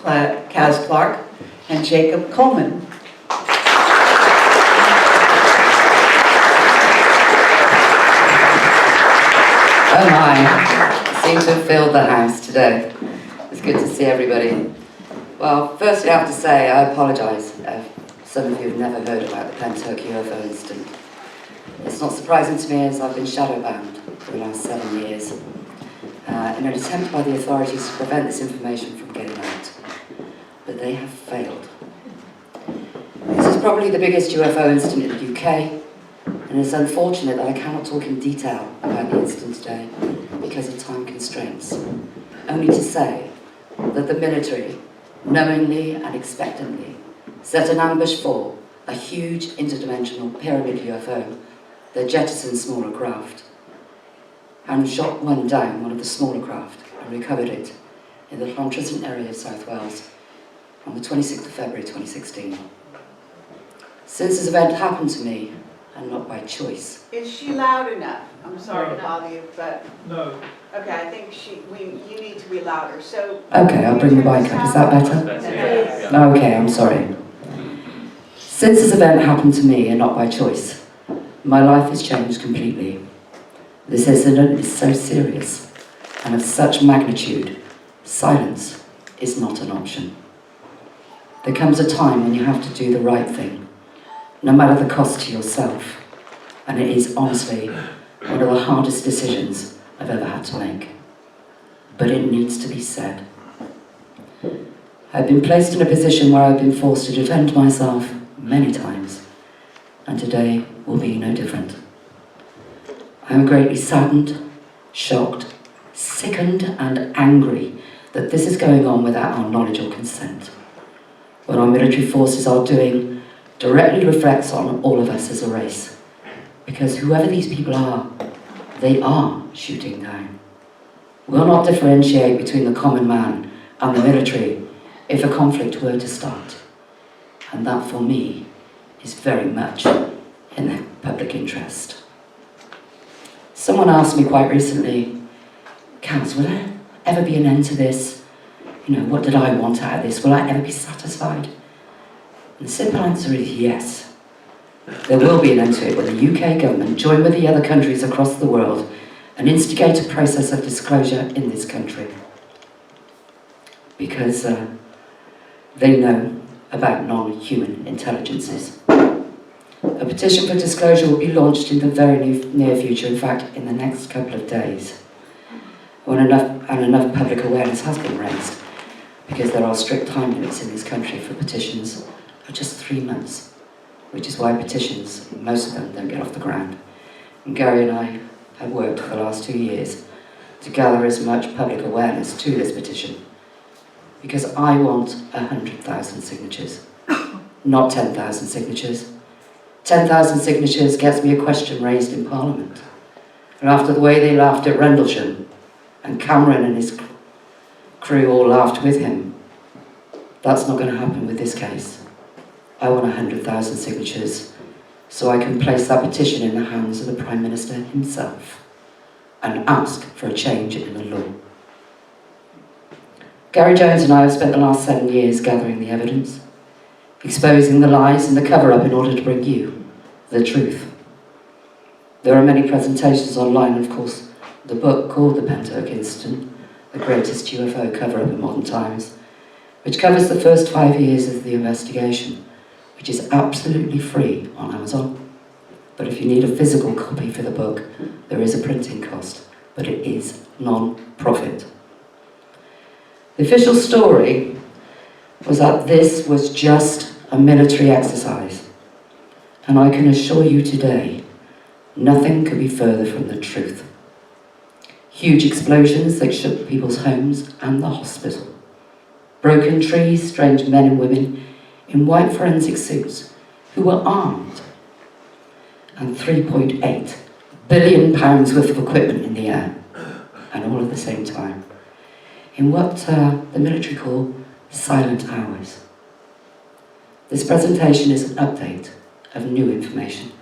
Caz Clarke and Jacob Coleman. Oh my, seem to have filled the house today. It's good to see everybody. Well, firstly I have to say I apologise if some of you have never heard about the Pentyrch UFO Incident. It's not surprising to me as I've been shadow-bound for the last 7 years in an attempt by the authorities to prevent this information from getting out. But they have failed. This is probably the biggest UFO incident in the UK, and it's unfortunate that I cannot talk in detail about the incident today because of time constraints. Only to say that the military, knowingly and expectantly, set an ambush for a huge interdimensional pyramid UFO that jettisoned smaller craft, and shot one down, one of the smaller craft, and recovered it in the Pentyrch area of South Wales on the 26th of February 2016. Since this event happened to me, and not by choice. Is she loud enough? I'm sorry to bother you, but... No. Okay, I think you need to be louder, so... Okay, I'll bring the mic up. Is that better? Okay, I'm sorry. Since this event happened to me, and not by choice, my life has changed completely. This incident is so serious, and of such magnitude, silence is not an option. There comes a time when you have to do the right thing, no matter the cost to yourself, and it is honestly one of the hardest decisions I've ever had to make. But it needs to be said. I've been placed in a position where I've been forced to defend myself many times, and today will be no different. I am greatly saddened, shocked, sickened and angry that this is going on without our knowledge or consent. What our military forces are doing directly reflects on all of us as a race, because whoever these people are, they are shooting down. We'll not differentiate between the common man and the military if a conflict were to start, and that for me is very much in the public interest. Someone asked me quite recently, Caz, will there ever be an end to this? You know, what did I want out of this? Will I ever be satisfied? And the simple answer is yes. There will be an end to it when the UK government join with the other countries across the world and instigate a process of disclosure in this country. Because they know about non-human intelligences. A petition for disclosure will be launched in the very near future, in fact, in the next couple of days, when enough public awareness has been raised, because there are strict time limits in this country for petitions of just 3 months, which is why petitions, most of them, don't get off the ground. And Gary and I have worked for the last 2 years to gather as much public awareness to this petition, because I want 100,000 signatures, not 10,000 signatures. 10,000 signatures gets me a question raised in Parliament. And after the way they laughed at Rendlesham, and Cameron and his crew all laughed with him, that's not going to happen with this case. I want 100,000 signatures so I can place that petition in the hands of the Prime Minister himself and ask for a change in the law. Gary Jones and I have spent the last 7 years gathering the evidence, exposing the lies and the cover-up in order to bring you the truth. There are many presentations online, and of course the book called The Pentyrch Incident, the greatest UFO cover-up in modern times, which covers the first 5 years of the investigation, which is absolutely free on Amazon. But if you need a physical copy for the book, there is a printing cost, but it is non-profit. The official story was that this was just a military exercise, and I can assure you today, nothing could be further from the truth. Huge explosions that shook people's homes and the hospital. Broken trees, strange men and women in white forensic suits who were armed. And £3.8 billion worth of equipment in the air, and all at the same time, in what the military call silent hours. This presentation is an update of new information,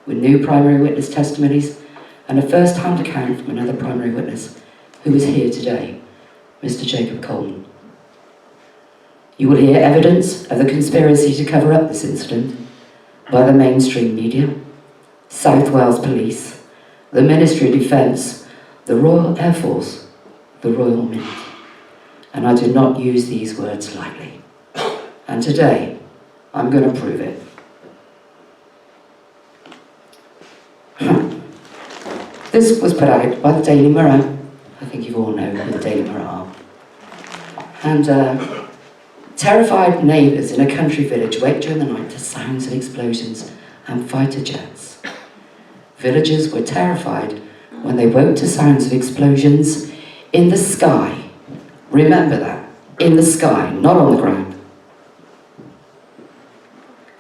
with new primary witness testimonies and a first-hand account from another primary witness who is here today, Mr. Jacob Coleman. You will hear evidence of the conspiracy to cover up this incident by the mainstream media, South Wales Police, the Ministry of Defence, the Royal Air Force, the Royal Mint. And I do not use these words lightly. And today, I'm going to prove it. This was put out by the Daily Mirror. I think you all know who the Daily Mirror are. And terrified neighbours in a country village wake during the night to sounds of explosions and fighter jets. Villagers were terrified when they woke to sounds of explosions in the sky. Remember that, in the sky, not on the ground.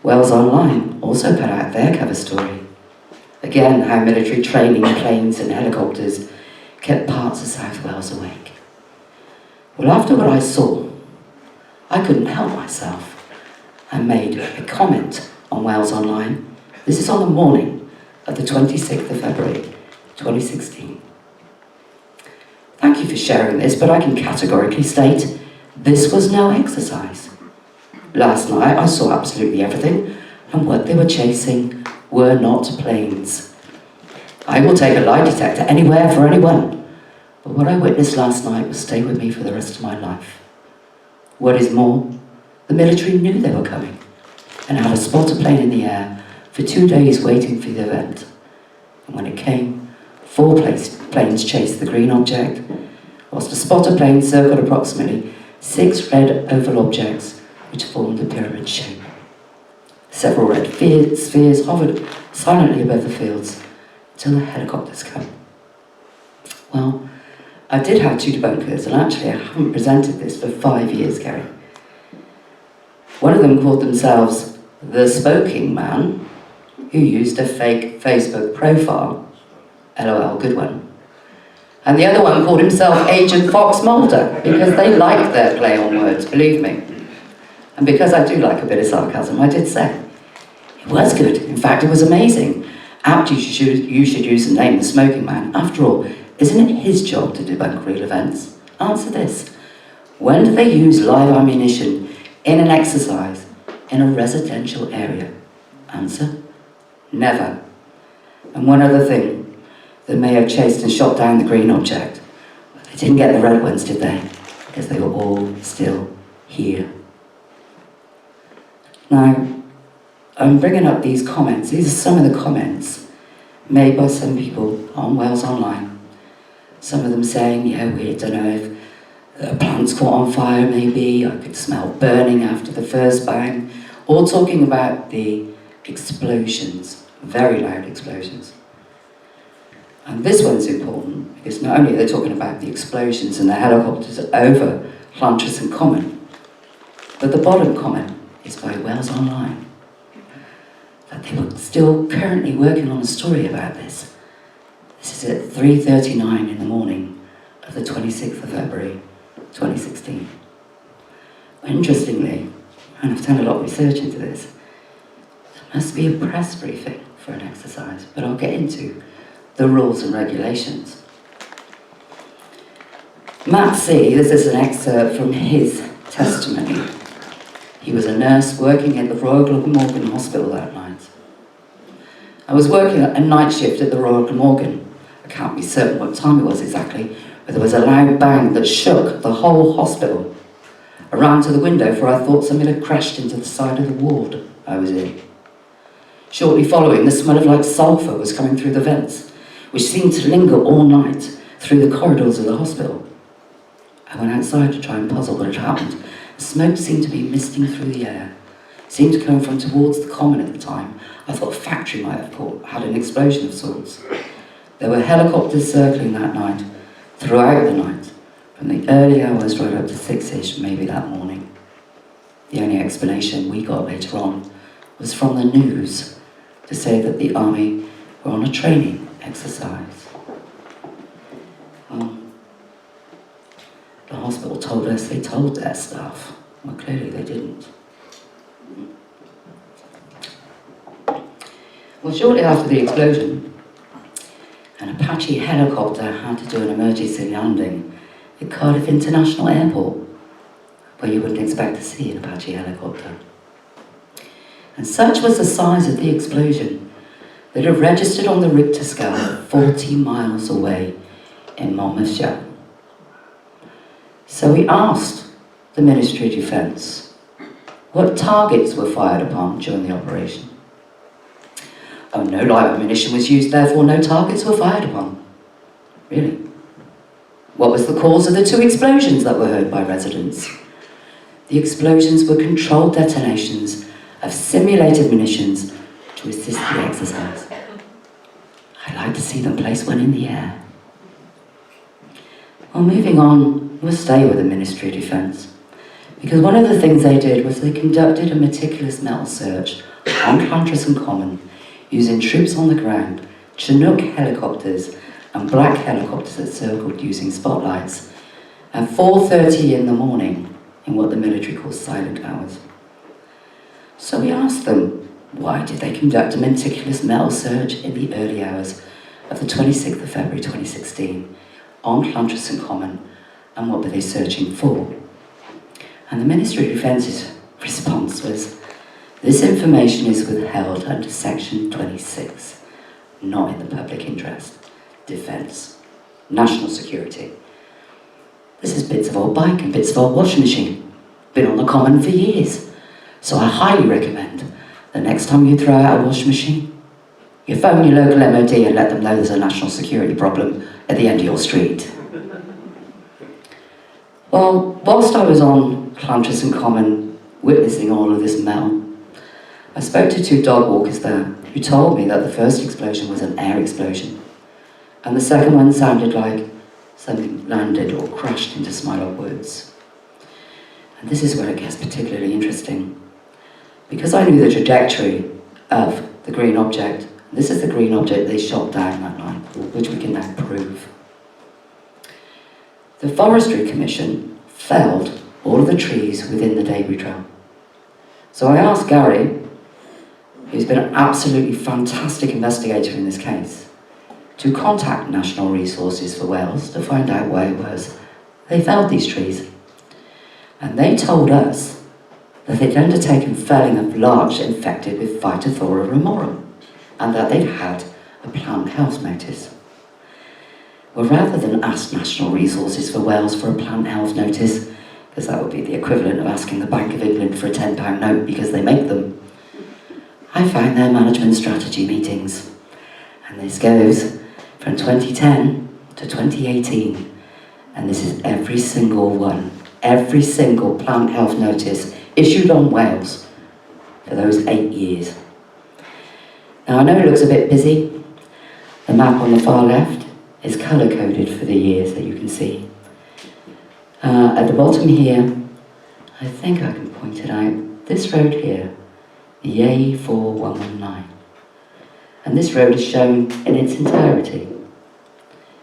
Wales Online also put out their cover story. Again, how military training planes and helicopters kept parts of South Wales awake. Well, after what I saw, I couldn't help myself and made a comment on Wales Online. This is on the morning of the 26th of February, 2016. Thank you for sharing this, but I can categorically state this was no exercise. Last night I saw absolutely everything, and what they were chasing were not planes. I will take a lie detector anywhere for anyone, but what I witnessed last night will stay with me for the rest of my life. What is more, the military knew they were coming and had a spotter plane in the air for 2 days waiting for the event. And when it came, 4 planes chased the green object, whilst a spotter plane circled approximately 6 red oval objects which formed a pyramid shape. Several red spheres hovered silently above the fields until the helicopters came. Well, I did have 2 debunkers, and actually I haven't presented this for 5 years, Gary. One of them called themselves the Spoking Man, who used a fake Facebook profile. LOL, good one. And the other one called himself Agent Fox Mulder, because they like their play on words, believe me. And because I do like a bit of sarcasm, I did say, it was good. In fact, it was amazing. Apt you should use the name the Smoking Man. After all, isn't it his job to debunk real events? Answer this. When do they use live ammunition in an exercise in a residential area? Answer, never. And one other thing. They may have chased and shot down the green object, but they didn't get the red ones, did they? Because they were all still here. Now, I'm bringing up these comments. These are some of the comments made by some people on Wales Online. Some of them saying, yeah, we don't know if the plant's caught on fire, maybe. I could smell burning after the first bang. All talking about the explosions, very loud explosions. And this one's important, because not only are they talking about the explosions and the helicopters over Pentyrch and Coleman, but the bottom comment is by Wales Online, that they were still currently working on a story about this. This is at 3:39 in the morning of the 26th of February, 2016. Interestingly, and I've done a lot of research into this, there must be a press briefing for an exercise, but I'll get into the rules and regulations. Matt C., this is an excerpt from his testimony. He was a nurse working at the Royal Glamorgan Hospital that night. I was working a night shift at the Royal Glamorgan. I can't be certain what time it was exactly, but there was a loud bang that shook the whole hospital. I ran to the window, for I thought something had crashed into the side of the ward I was in. Shortly following, the smell of like sulphur was coming through the vents, which seemed to linger all night through the corridors of the hospital. I went outside to try and puzzle what had happened. The smoke seemed to be misting through the air. It seemed to come from towards the common at the time. I thought a factory might have had an explosion of sorts. There were helicopters circling that night, throughout the night, from the early hours right up to 6-ish, maybe that morning. The only explanation we got later on was from the news to say that the army were on a training exercise. The hospital told us they told their staff. Well, clearly they didn't. Well, shortly after the explosion, an Apache helicopter had to do an emergency landing at Cardiff International Airport, where you wouldn't expect to see an Apache helicopter. And such was the size of the explosion that it registered on the Richter scale 40 miles away in Monmouthshire. So we asked the Ministry of Defence what targets were fired upon during the operation. Oh, no live ammunition was used, therefore no targets were fired upon. Really? What was the cause of the 2 explosions that were heard by residents? The explosions were controlled detonations of simulated munitions to assist the exercise. I'd like to see them place one in the air. Well, moving on, we'll stay with the Ministry of Defence, because one of the things they did was they conducted a meticulous metal search on Pentyrch and Coleman, using troops on the ground, Chinook helicopters and black helicopters that circled using spotlights at 4:30 in the morning in what the military calls silent hours. So we asked them, why did they conduct a meticulous metal search in the early hours of the 26th of February 2016 on Pentyrch and Coleman, and what were they searching for? And the Ministry of Defence's response was, this information is withheld under Section 26, not in the public interest, defence, national security. This is bits of old bike and bits of old washing machine. Been on the common for years. So I highly recommend the next time you throw out a washing machine, you phone your local MOD and let them know there's a national security problem at the end of your street. Well, whilst I was on Pentyrch and Coleman witnessing all of this metal, I spoke to 2 dog walkers there who told me that the first explosion was an air explosion, and the second one sounded like something landed or crashed into Smilog Woods. And this is where it gets particularly interesting. Because I knew the trajectory of the green object, this is the green object they shot down that night, which we can now prove. The Forestry Commission felled all of the trees within the debris trail. So I asked Gary, who's been an absolutely fantastic investigator in this case, to contact National Resources for Wales to find out why it was they felled these trees. And they told us that they'd undertaken felling of larch infected with Phytophthora remorum, and that they'd had a plant health notice. Well, rather than ask National Resources for Wales for a plant health notice, because that would be the equivalent of asking the Bank of England for a £10 note because they make them, I found their management strategy meetings. And this goes from 2010 to 2018, and this is every single one, every single plant health notice issued on Wales for those 8 years. Now I know it looks a bit busy. The map on the far left is colour-coded for the years that you can see. At the bottom here, I think I can point it out, this road here, the A4119. And this road is shown in its entirety.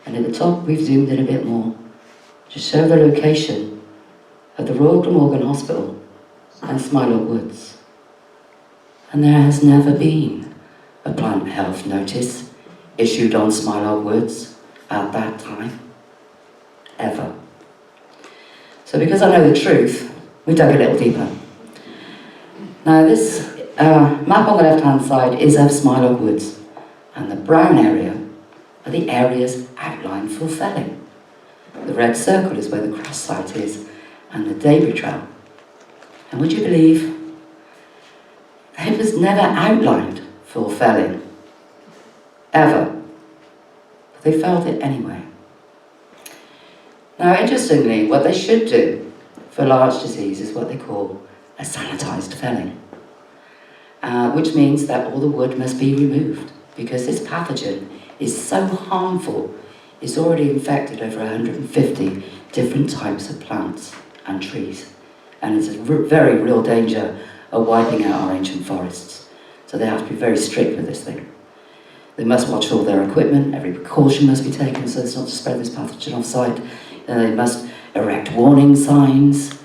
And at the top we've zoomed in a bit more to show the location of the Royal Glamorgan Hospital and Smilog Woods. And there has never been a plant health notice issued on Smilog Woods at that time, ever. So because I know the truth, we dug a little deeper. Now this map on the left-hand side is of Smilog Woods, and the brown area are the areas outlined for felling. The red circle is where the crash site is, and the debris trail. And would you believe it was never outlined for felling, ever, but they felled it anyway. Now interestingly, what they should do for large disease is what they call a sanitised felling, which means that all the wood must be removed, because this pathogen is so harmful, it's already infected over 150 different types of plants and trees, and it's a very real danger of wiping out our ancient forests. So they have to be very strict with this thing. They must watch all their equipment, every precaution must be taken so as not to spread this pathogen off-site, and they must erect warning signs,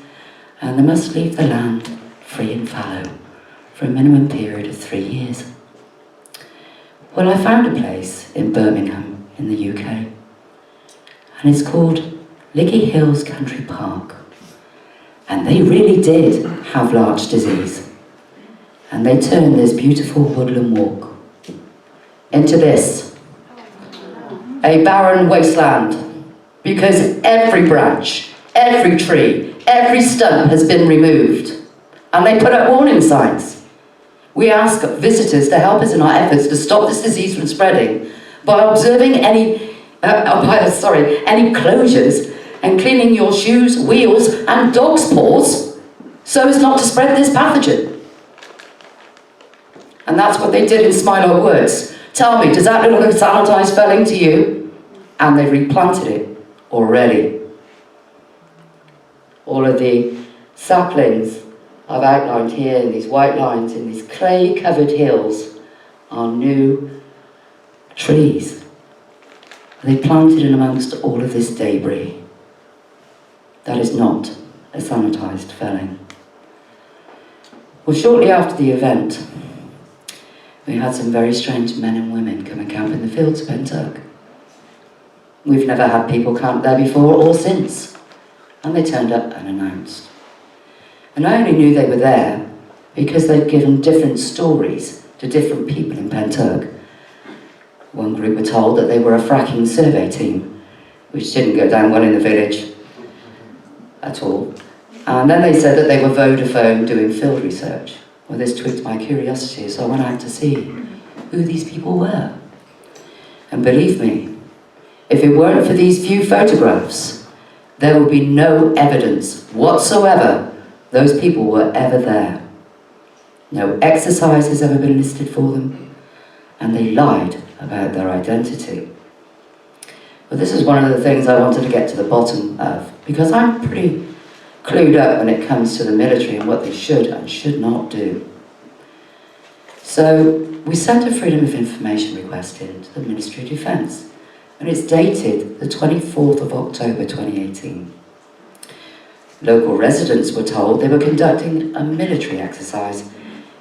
and they must leave the land free and fallow for a minimum period of 3 years. Well, I found a place in Birmingham in the UK, and it's called Lickey Hills Country Park. And they really did have larch disease. And they turned this beautiful woodland walk into this, a barren wasteland, because every branch, every tree, every stump has been removed. And they put up warning signs. We ask visitors to help us in our efforts to stop this disease from spreading by observing any closures and cleaning your shoes, wheels and dog's paws so as not to spread this pathogen. And that's what they did in Smilog Woods. Tell me, does that look like a sanitised felling to you? And they've replanted it already. All of the saplings I've outlined here in these white lines in these clay-covered hills are new trees. They planted in amongst all of this debris. That is not a sanitised felling. Well, shortly after the event, we had some very strange men and women come and camp in the fields of Pentyrch. We've never had people camp there before or since, and they turned up unannounced. And I only knew they were there because they'd given different stories to different people in Pentyrch. One group were told that they were a fracking survey team, which didn't go down well in the village at all. And then they said that they were Vodafone doing field research. Well, this tweaked my curiosity, so I went out to see who these people were. And believe me, if it weren't for these few photographs, there would be no evidence whatsoever those people were ever there. No exercise has ever been listed for them, and they lied about their identity. But this is one of the things I wanted to get to the bottom of, because I'm pretty clued up when it comes to the military and what they should and should not do. So we sent a Freedom of Information request in to the Ministry of Defence, and it's dated the 24th of October 2018. Local residents were told they were conducting a military exercise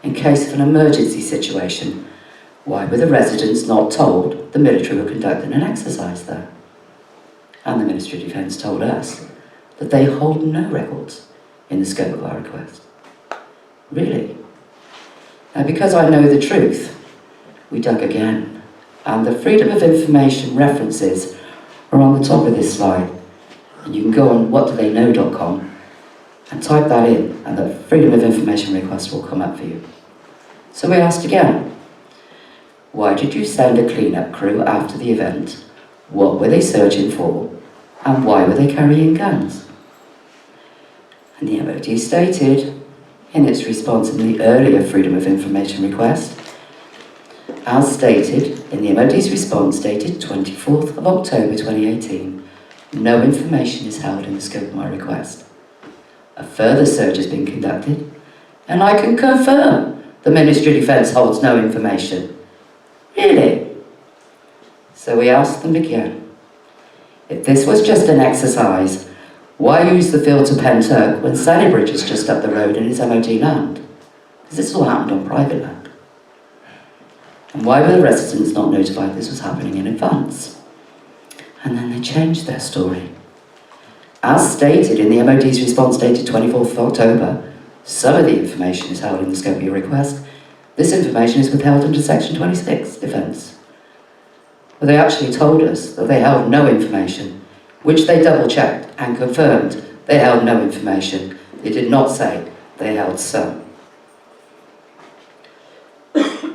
in case of an emergency situation. Why were the residents not told the military were conducting an exercise there? And the Ministry of Defence told us that they hold no records in the scope of our request. Really? Now, because I know the truth, we dug again, and the Freedom of Information references are on the top of this slide, and you can go on whatdotheyknow.com and type that in, and the Freedom of Information request will come up for you. So we asked again, why did you send a clean-up crew after the event? What were they searching for? And why were they carrying guns? And the MOD stated, in its response in the earlier Freedom of Information request, as stated in the MOD's response dated 24th of October 2018, no information is held in the scope of my request. A further search has been conducted, and I can confirm the Ministry of Defence holds no information. Really? So we asked them again, if this was just an exercise, why use the fields of Pentyrch when Sannybridge is just up the road and is MOD land? Because this all happened on private land. And why were the residents not notified this was happening in advance? And then they changed their story. As stated in the MOD's response dated 24th of October, some of the information is held in the scope of your request. This information is withheld under Section 26, Defence. But they actually told us that they held no information, which they double-checked and confirmed they held no information. They did not say they held some.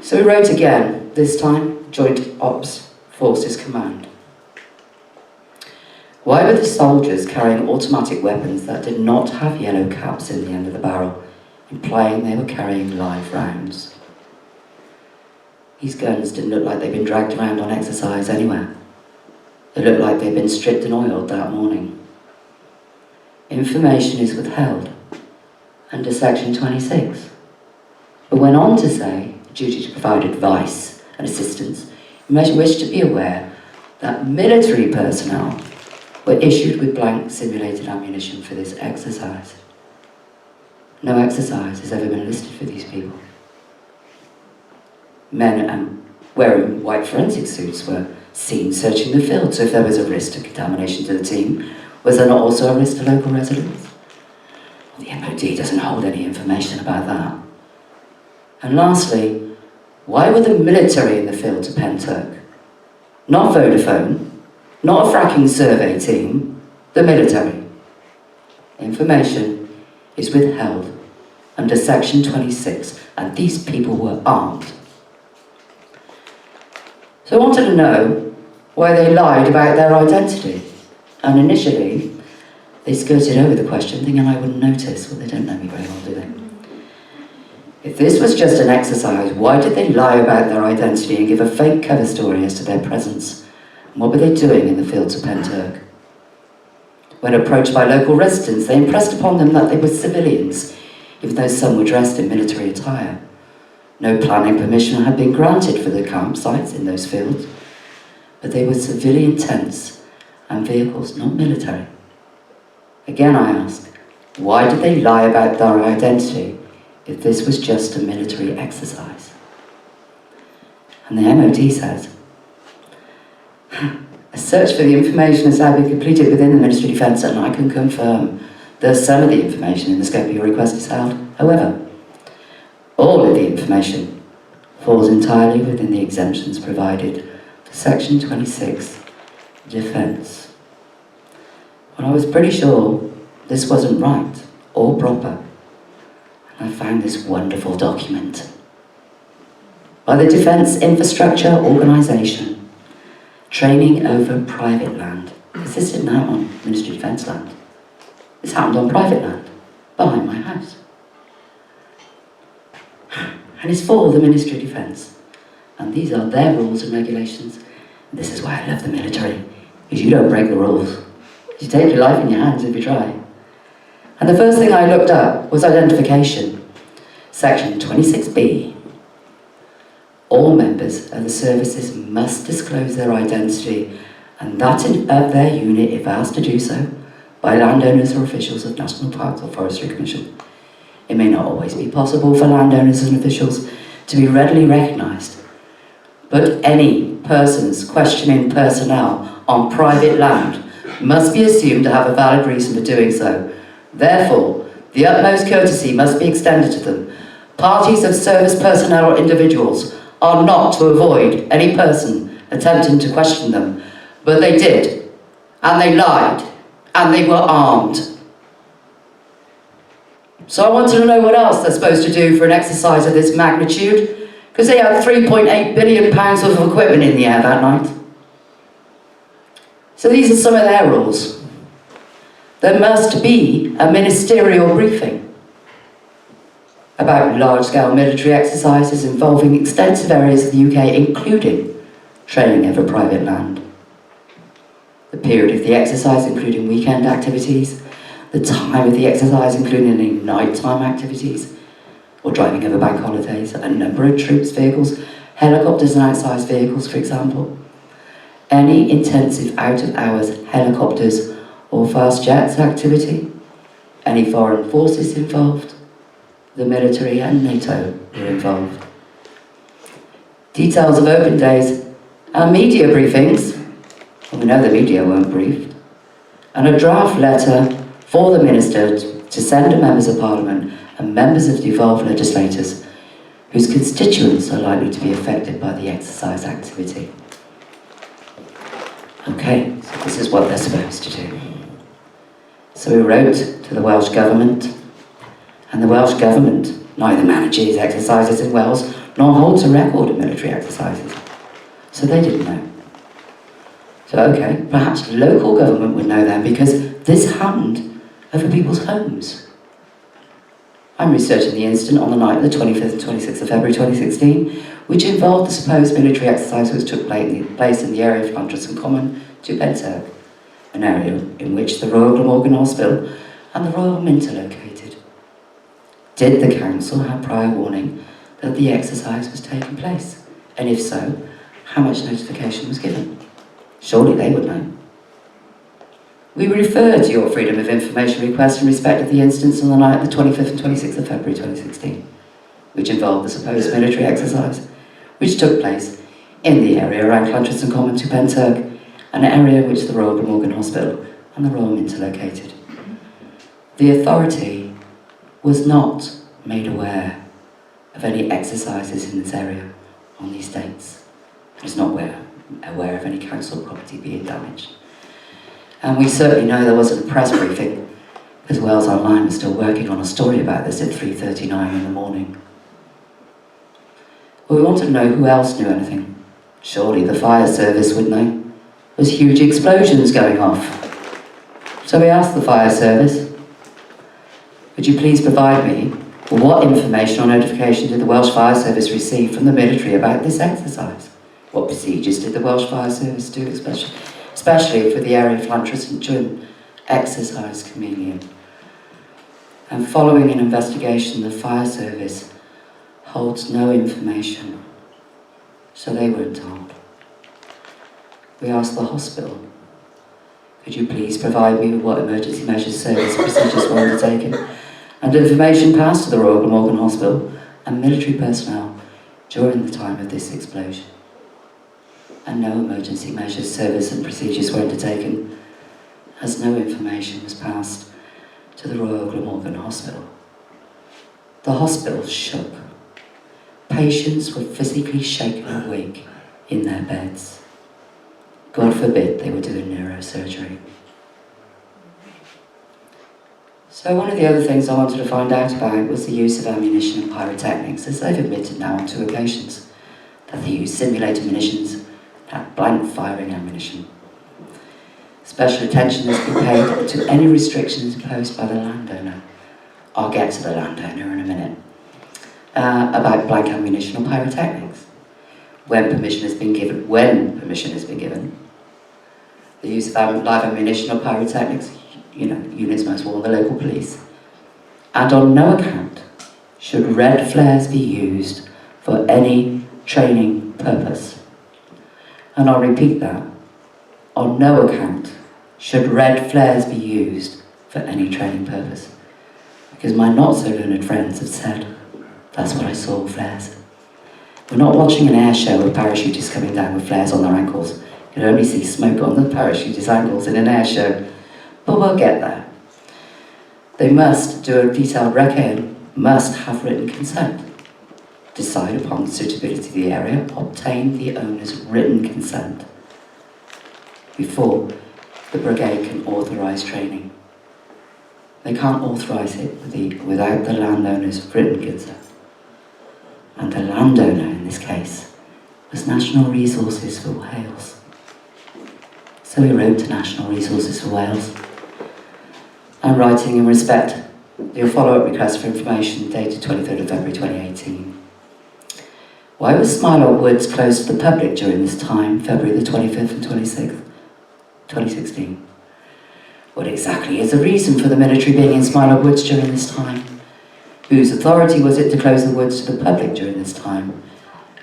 So we wrote again, this time Joint Ops Forces Command. Why were the soldiers carrying automatic weapons that did not have yellow caps in the end of the barrel, implying they were carrying live rounds? These guns didn't look like they'd been dragged around on exercise anywhere. They looked like they'd been stripped and oiled that morning. Information is withheld under Section 26, but went on to say the duty to provide advice and assistance. You may wish to be aware that military personnel were issued with blank simulated ammunition for this exercise. No exercise has ever been listed for these people. Men wearing white forensic suits were seen searching the field, so if there was a risk to contamination to the team, was there not also a risk to local residents? The MOD doesn't hold any information about that. And lastly, why were the military in the field to Pentyrch? Not Vodafone, not a fracking survey team, the military. Information is withheld under Section 26, and these people were armed. So I wanted to know why they lied about their identity. And initially, they skirted over the question, thinking I wouldn't notice. Well, they don't know me very well, do they? If this was just an exercise, why did they lie about their identity and give a fake cover story as to their presence? And what were they doing in the fields of Pentyrch? When approached by local residents, they impressed upon them that they were civilians, even though some were dressed in military attire. No planning permission had been granted for the campsites in those fields, but they were civilian tents and vehicles, not military. Again, I ask, why did they lie about their identity if this was just a military exercise? And the MOD says, a search for the information has now been completed within the Ministry of Defence, and I can confirm that some of the information in the scope of your request is held. However, all of the information falls entirely within the exemptions provided for Section 26, Defence. Well, I was pretty sure this wasn't right or proper, and I found this wonderful document by the Defence Infrastructure Organisation, training over private land. This isn't now on Ministry of Defence land. This happened on private land, behind my house. And it's for the Ministry of Defence. And these are their rules and regulations. And this is why I love the military, because you don't break the rules. You take your life in your hands if you try. And the first thing I looked up was identification. Section 26B. All members of the services must disclose their identity, and that of their unit if asked to do so by landowners or officials of National Parks or Forestry Commission. It may not always be possible for landowners and officials to be readily recognised, but any persons questioning personnel on private land must be assumed to have a valid reason for doing so. Therefore, the utmost courtesy must be extended to them. Parties of service personnel or individuals are not to avoid any person attempting to question them, but they did, and they lied, and they were armed. So I wanted to know what else they're supposed to do for an exercise of this magnitude, because they had £3.8 billion worth of equipment in the air that night. So these are some of their rules. There must be a ministerial briefing about large-scale military exercises involving extensive areas of the UK, including training over private land. The period of the exercise, including weekend activities, the time of the exercise, including any nighttime activities, or driving over bank holidays, a number of troops, vehicles, helicopters and outside vehicles, for example, any intensive out-of-hours helicopters or fast jets activity, any foreign forces involved, the military and NATO were involved. Details of open days and media briefings, well, we know the media weren't briefed, and a draft letter for the Minister to send to members of Parliament and members of devolved legislators whose constituents are likely to be affected by the exercise activity. Okay, so this is what they're supposed to do. So we wrote to the Welsh Government, and the Welsh Government neither manages exercises in Wales nor holds a record of military exercises. So they didn't know. So okay, perhaps local government would know then, because this happened over people's homes. I'm researching the incident on the night of the 25th and 26th of February 2016, which involved the supposed military exercise which took place in the area of Pentyrch Common to Pentyrch, an area in which the Royal Glamorgan Hospital and the Royal Mint are located. Did the council have prior warning that the exercise was taking place? And if so, how much notification was given? Surely they would know. We refer to your Freedom of Information request in respect of the incidents on the night of the 25th and 26th of February 2016, which involved the supposed military exercise, which took place in the area around Pentyrch Common to Pentyrch, an area in which the Royal Glamorgan Hospital and the Royal Mint are located. The authority was not made aware of any exercises in this area on these dates. And is not aware of any council property being damaged. And we certainly know there wasn't a press briefing, because Wales Online was still working on a story about this at 3:39 in the morning. But we wanted to know who else knew anything. Surely the fire service would know. There was huge explosions going off. So we asked the fire service, would you please provide me with what information or notification did the Welsh Fire Service receive from the military about this exercise? What procedures did the Welsh Fire Service do, especially for the area of Pentyrch during exercise Chameleon? And following an investigation, the fire service holds no information, so they weren't told. We asked the hospital, could you please provide me with what emergency measures service procedures were undertaken and information passed to the Royal Glamorgan Hospital and military personnel during the time of this explosion? And no emergency measures service and procedures were undertaken, as no information was passed to the Royal Glamorgan Hospital. The hospital shook. Patients were physically shaken awake in their beds. God forbid they were doing neurosurgery. So one of the other things I wanted to find out about was the use of ammunition and pyrotechnics, as they've admitted now on 2 occasions that they use simulated munitions and blank firing ammunition. Special attention has been paid to any restrictions imposed by the landowner. I'll get to the landowner in a minute. About blank ammunition or pyrotechnics. When permission has been given, the use of live ammunition or pyrotechnics, units must warn the local police. And on no account should red flares be used for any training purpose. And I'll repeat that. On no account should red flares be used for any training purpose. Because my not-so-learned friends have said, that's what I saw, flares. We're not watching an air show with parachutists coming down with flares on their ankles. You can only see smoke on the parachutists' ankles in an air show. But we'll get there. They must do a detailed recce, must have written consent. Decide upon the suitability of the area, obtain the owner's written consent before the brigade can authorise training. They can't authorise it without the landowner's written consent. And the landowner in this case was National Resources for Wales. So we wrote to National Resources for Wales. I'm writing in respect your follow-up request for information dated 23rd of February 2018. Why was Smilog Woods closed to the public during this time, February the 25th and 26th, 2016? What exactly is the reason for the military being in Smilog Woods during this time? Whose authority was it to close the woods to the public during this time?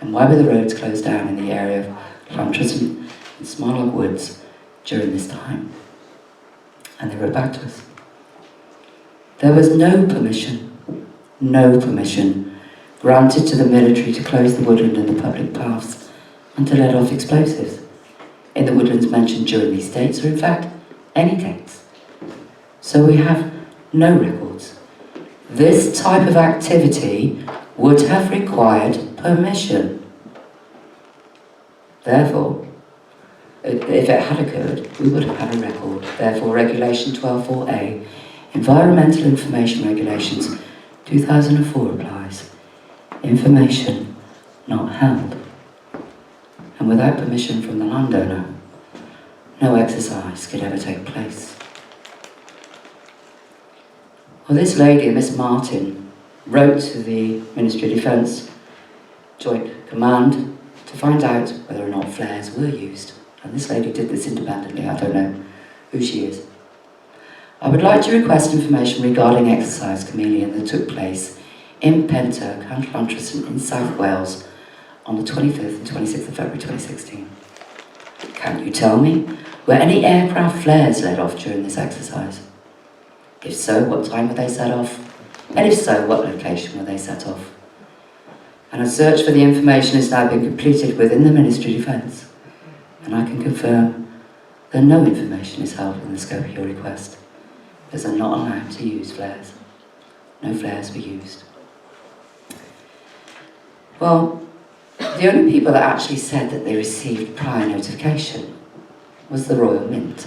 And why were the roads closed down in the area of Pentyrch and Smilog Woods during this time? And they wrote back to us. There was no permission granted to the military to close the woodland and the public paths and to let off explosives in the woodlands mentioned during these dates, or in fact, any dates. So we have no records. This type of activity would have required permission. Therefore, if it had occurred, we would have had a record. Therefore, Regulation 12.4a, Environmental Information Regulations 2004 applies. Information not held. And without permission from the landowner, no exercise could ever take place. Well, this lady, Miss Martin, wrote to the Ministry of Defence Joint Command to find out whether or not flares were used. And this lady did this independently. I don't know who she is. I would like to request information regarding exercise Chameleon that took place in Pentyrch and Pentyrch in South Wales on the 25th and 26th of February 2016. Can you tell me were any aircraft flares let off during this exercise? If so, what time were they set off? And if so, what location were they set off? And a search for the information has now been completed within the Ministry of Defence, and I can confirm that no information is held in the scope of your request, as they're not allowed to use flares. No flares were used. Well, the only people that actually said that they received prior notification was the Royal Mint.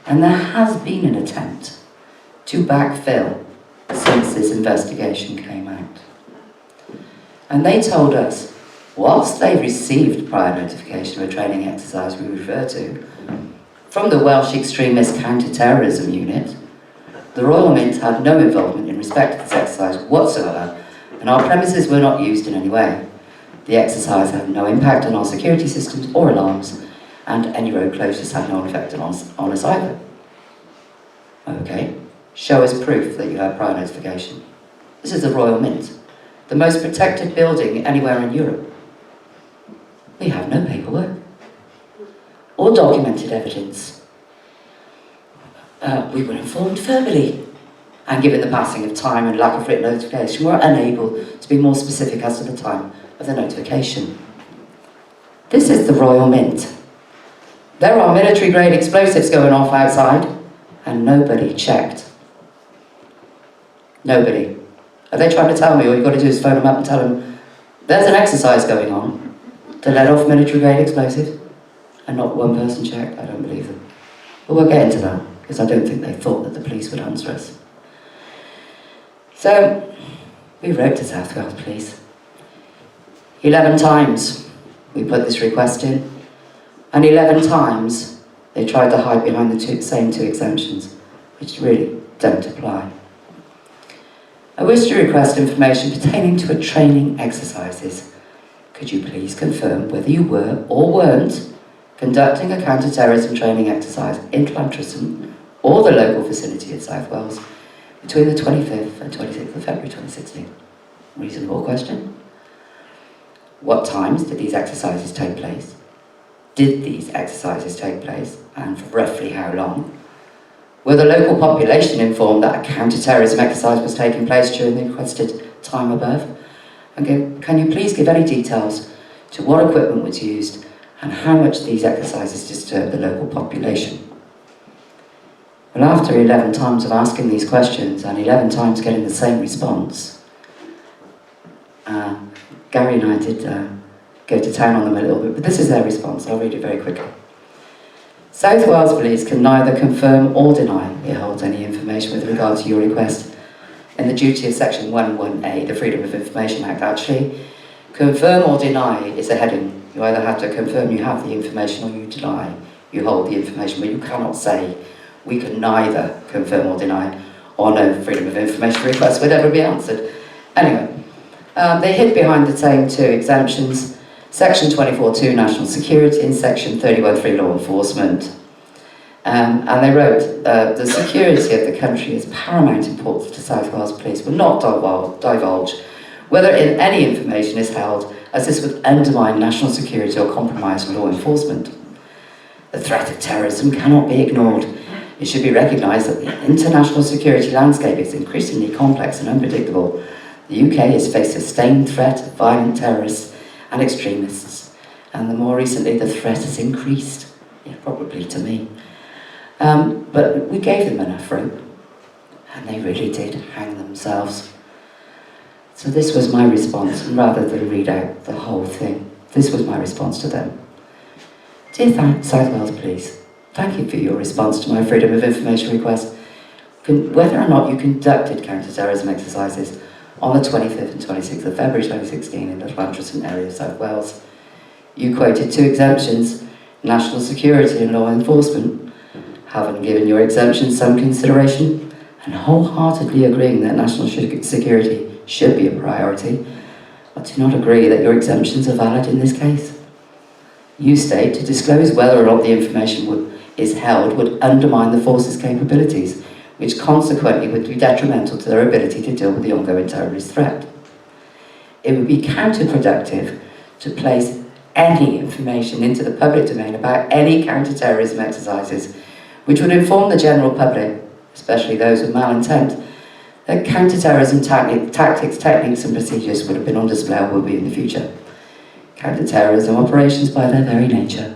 And there has been an attempt to backfill since this investigation came out. And they told us, whilst they received prior notification of a training exercise we refer to, from the Welsh Extremist Counter-Terrorism Unit, the Royal Mint had no involvement in respect to this exercise whatsoever, and our premises were not used in any way. The exercise had no impact on our security systems or alarms, and any road closures had no effect on us either. Okay, show us proof that you had prior notification. This is the Royal Mint, the most protected building anywhere in Europe. We have no paperwork or documented evidence. We were informed verbally, and given the passing of time and lack of written notification, we're unable to be more specific as to the time of the notification. This is the Royal Mint. There are military-grade explosives going off outside, and nobody checked. Nobody. Are they trying to tell me all you've got to do is phone them up and tell them there's an exercise going on to let off military-grade explosives, and not one person checked? I don't believe them. But we'll get into that, because I don't think they thought that the police would answer us. So, we wrote to South Wales Police. 11 times we put this request in, and 11 times they tried to hide behind the same two exemptions, which really don't apply. I wish to request information pertaining to a training exercises. Could you please confirm whether you were or weren't conducting a counter-terrorism training exercise in Pentyrch or the local vicinity of South Wales between the 25th and 26th of February 2016? Reasonable question. What times did these exercises take place? Did these exercises take place, and for roughly how long? Were the local population informed that a counter-terrorism exercise was taking place during the requested time above? And can you please give any details to what equipment was used and how much these exercises disturbed the local population? Well, after 11 times of asking these questions and 11 times getting the same response, Gary and I did go to town on them a little bit, but this is their response. I'll read it very quickly. South Wales Police can neither confirm or deny it holds any information with regard to your request. In the duty of Section 11A, the Freedom of Information Act, actually, confirm or deny is a heading. You either have to confirm you have the information or you deny you hold the information, but you cannot say we can neither confirm or deny, or no Freedom of Information request would ever be answered. Anyway, they hid behind the same two exemptions, Section 24.2 National Security and Section 31.3 Law Enforcement. And they wrote, the security of the country is paramount importance to South Wales Police will not divulge whether any information is held, as this would undermine national security or compromise law enforcement. The threat of terrorism cannot be ignored. It should be recognised that the international security landscape is increasingly complex and unpredictable. The UK has faced a sustained threat of violent terrorists and extremists, and the more recently the threat has increased, yeah, probably to me. But we gave them enough rope, and they really did hang themselves. So this was my response, and rather than read out the whole thing, this was my response to them. Dear South Wales Police, thank you for your response to my Freedom of Information request. Whether or not you conducted counter-terrorism exercises on the 25th and 26th of February 2016 in the Pentyrch area of South Wales, you quoted two exemptions, national security and law enforcement. Having given your exemptions some consideration and wholeheartedly agreeing that national security should be a priority, I do not agree that your exemptions are valid in this case. You state to disclose whether or not the information is held would undermine the force's capabilities, which consequently would be detrimental to their ability to deal with the ongoing terrorist threat. It would be counterproductive to place any information into the public domain about any counter-terrorism exercises, which would inform the general public, especially those with malintent, that counter-terrorism tactics, techniques and procedures would have been on display or will be in the future. Counter-terrorism operations by their very nature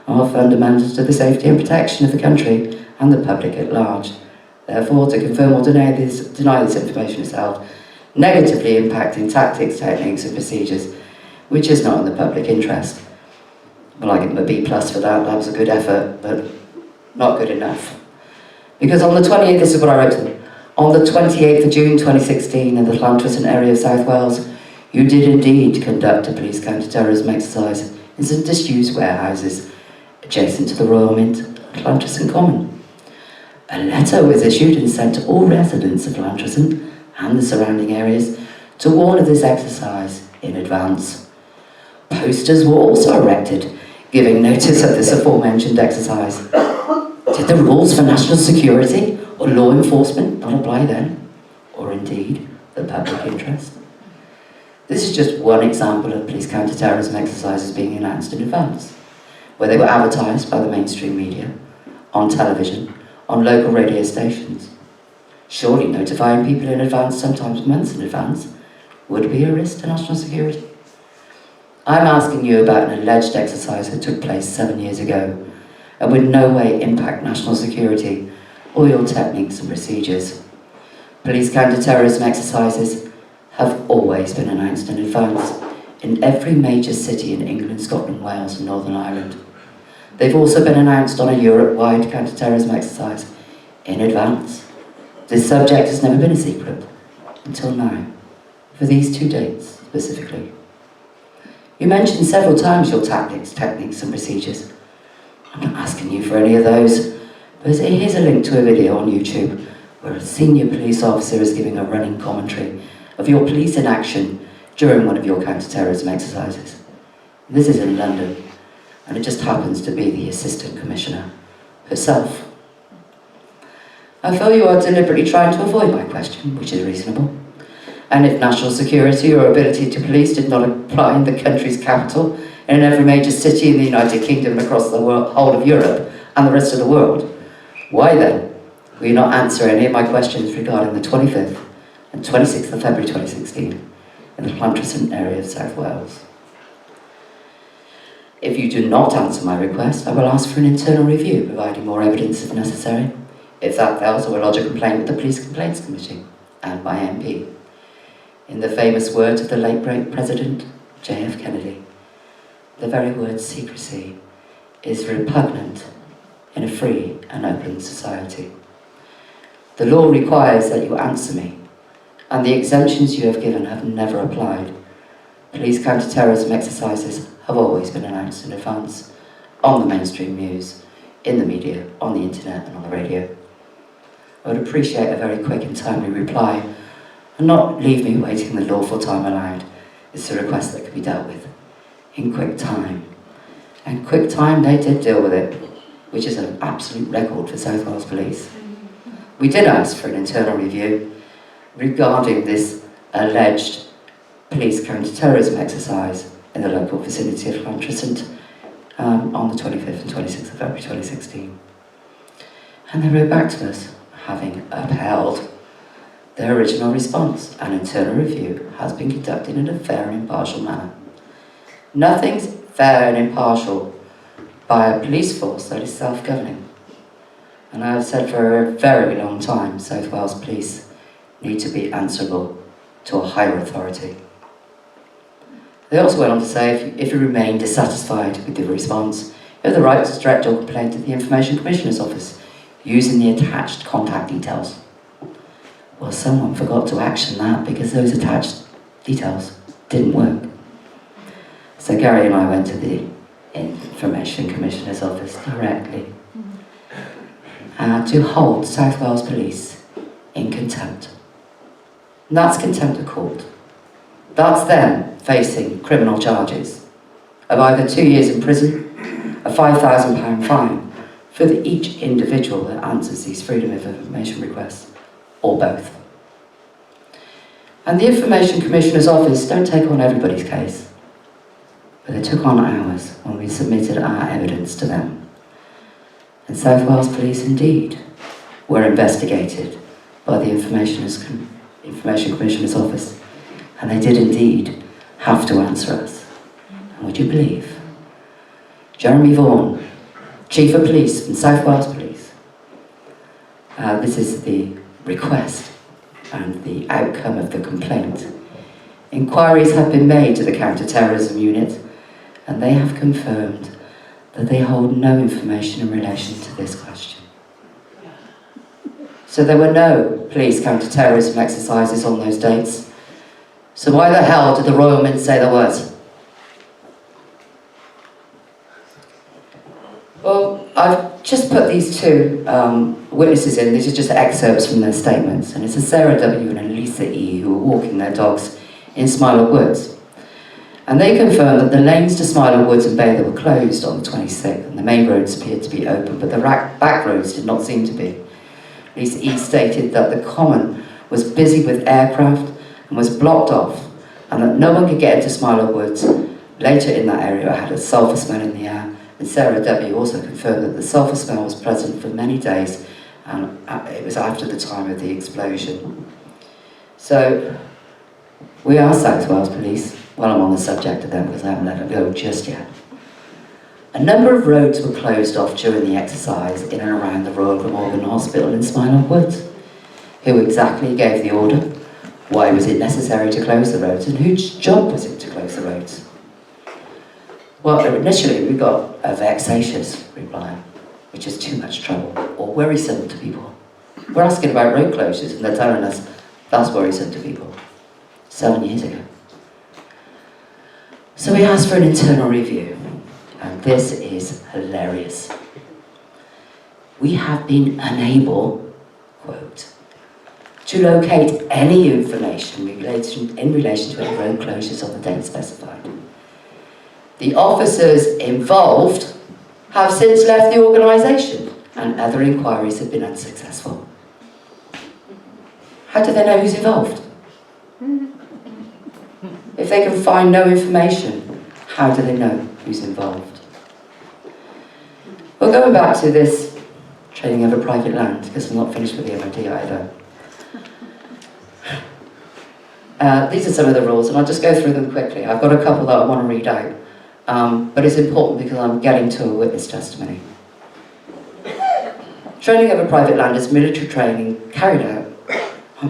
are fundamental to the safety and protection of the country and the public at large. Therefore, to confirm or deny this information is held negatively impacting tactics, techniques and procedures, which is not in the public interest. Well, I give them a B+ for that. That was a good effort, but not good enough. Because on the 28th, this is what I wrote to them, on the 28th of June 2016 in the Llantrisant area of South Wales, you did indeed conduct a police counter-terrorism exercise in some disused warehouses adjacent to the Royal Mint at Llantrisant Common. A letter was issued and sent to all residents of Llantrisant and the surrounding areas to warn of this exercise in advance. Posters were also erected giving notice of this aforementioned exercise. Did the rules for national security or law enforcement not apply then? Or indeed, the public interest? This is just one example of police counter-terrorism exercises being announced in advance, where they were advertised by the mainstream media, on television, on local radio stations. Surely notifying people in advance, sometimes months in advance, would be a risk to national security. I'm asking you about an alleged exercise that took place 7 years ago and would in no way impact national security or your techniques and procedures. Police counter-terrorism exercises have always been announced in advance in every major city in England, Scotland, Wales and Northern Ireland. They've also been announced on a Europe-wide counter-terrorism exercise in advance. This subject has never been a secret until now, for these 2 dates specifically. You mentioned several times your tactics, techniques and procedures. I'm not asking you for any of those, but here's a link to a video on YouTube where a senior police officer is giving a running commentary of your police in action during one of your counter-terrorism exercises. This is in London, and it just happens to be the Assistant Commissioner herself. I feel you are deliberately trying to avoid my question, which is reasonable. And if national security or ability to police did not apply in the country's capital and in every major city in the United Kingdom and across the whole of Europe and the rest of the world, why then will you not answer any of my questions regarding the 25th and 26th of February 2016 in the Llantrisant area of South Wales? If you do not answer my request, I will ask for an internal review, providing more evidence if necessary. If that fails, I will lodge a complaint with the Police Complaints Committee and my MP. In the famous words of the late great President J.F. Kennedy, the very word secrecy is repugnant in a free and open society. The law requires that you answer me, and the exemptions you have given have never applied. Police counter-terrorism exercises have always been announced in advance, on the mainstream news, in the media, on the internet and on the radio. I would appreciate a very quick and timely reply, and not leave me waiting the lawful time allowed. It's a request that can be dealt with in quick time. And quick time, they did deal with it, which is an absolute record for South Wales Police. We did ask for an internal review regarding this alleged police counter-terrorism exercise in the local vicinity of Llantrisant on the 25th and 26th of February 2016. And they wrote back to us, having upheld their original response. An internal review has been conducted in a fair and impartial manner. Nothing's fair and impartial by a police force that is self-governing. And I have said for a very long time, South Wales Police need to be answerable to a higher authority. They also went on to say, if you remain dissatisfied with the response, you have the right to direct your complaint to the Information Commissioner's Office using the attached contact details. Well, someone forgot to action that because those attached details didn't work. So Gary and I went to the Information Commissioner's Office directly to hold South Wales Police in contempt. And that's contempt of court. That's them facing criminal charges of either 2 years in prison, a £5,000 fine for each individual that answers these Freedom of Information requests, or both. And the Information Commissioner's Office don't take on everybody's case, but they took on ours when we submitted our evidence to them. And South Wales Police indeed were investigated by the Information Commissioner's Office, and they did indeed have to answer us. And would you believe, Jeremy Vaughan, Chief of Police from South Wales Police, This is the request and the outcome of the complaint. Inquiries have been made to the counter-terrorism unit, and they have confirmed that they hold no information in relation to this question. So there were no police counter-terrorism exercises on those dates. So why the hell did the Royal Mint say there was? Well, I've just put these two witnesses in. These are just excerpts from their statements. And it's a Sarah W. and a Lisa E. who were walking their dogs in Smilog Woods. And they confirmed that the lanes to Smilog Woods and Baylor were closed on the 26th, and the main roads appeared to be open, but the back roads did not seem to be. Lisa E. stated that the common was busy with aircraft and was blocked off, and that no one could get into Smilog Woods. Later in that area, it had a sulphur smell in the air. And Sarah W. also confirmed that the sulphur smell was present for many days, and it was after the time of the explosion. So, we are South Wales Police. Well, I'm on the subject of them because I haven't let them go just yet. A number of roads were closed off during the exercise in and around the Royal Glamorgan Hospital in Smilog Woods. Who exactly gave the order? Why was it necessary to close the roads? And whose job was it to close the roads? Well, initially we got a vexatious reply, which is too much trouble, or worrisome to people. We're asking about road closures and they're telling us that's worrisome to people. 7 years ago. So we asked for an internal review, and this is hilarious. We have been unable, quote, to locate any information in relation to any road closures on the date specified. The officers involved have since left the organisation, and other inquiries have been unsuccessful. How do they know who's involved? If they can find no information, how do they know who's involved? Well, going back to this trading over private land, because I'm not finished with the MOD either. These are some of the rules, and I'll just go through them quickly. I've got a couple that I want to read out, but it's important because I'm getting to a witness testimony. Training over private land is military training carried out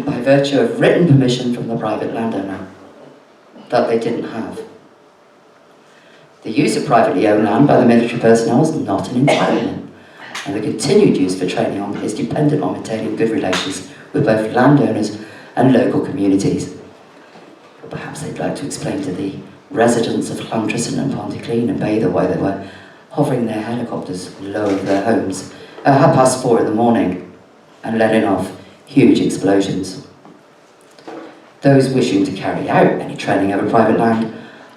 by virtue of written permission from the private landowner that they didn't have. The use of privately owned land by the military personnel is not an entitlement, and the continued use for training on is dependent on maintaining good relations with both landowners and local communities. But perhaps they'd like to explain to the residents of Llantrisant and Pontyclun and Baylor why they were hovering their helicopters low over their homes at 4:30 in the morning and letting off huge explosions. Those wishing to carry out any training over private land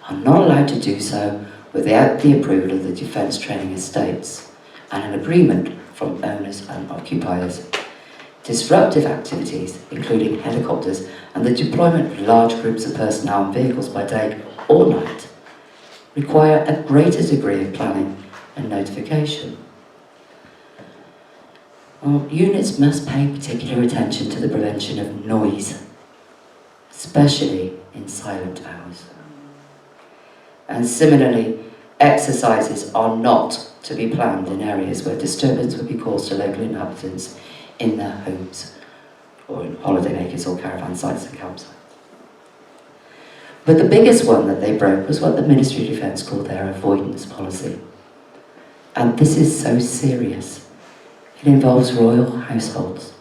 are not allowed to do so without the approval of the Defence Training Estates and an agreement from owners and occupiers. Disruptive activities, including helicopters and the deployment of large groups of personnel and vehicles by day or night, require a greater degree of planning and notification. Well, units must pay particular attention to the prevention of noise, especially in silent hours. And similarly, exercises are not to be planned in areas where disturbance would be caused to local inhabitants in their homes, or in holiday makers or caravan sites and campsites. But the biggest one that they broke was what the Ministry of Defence called their avoidance policy. And this is so serious. It involves royal households.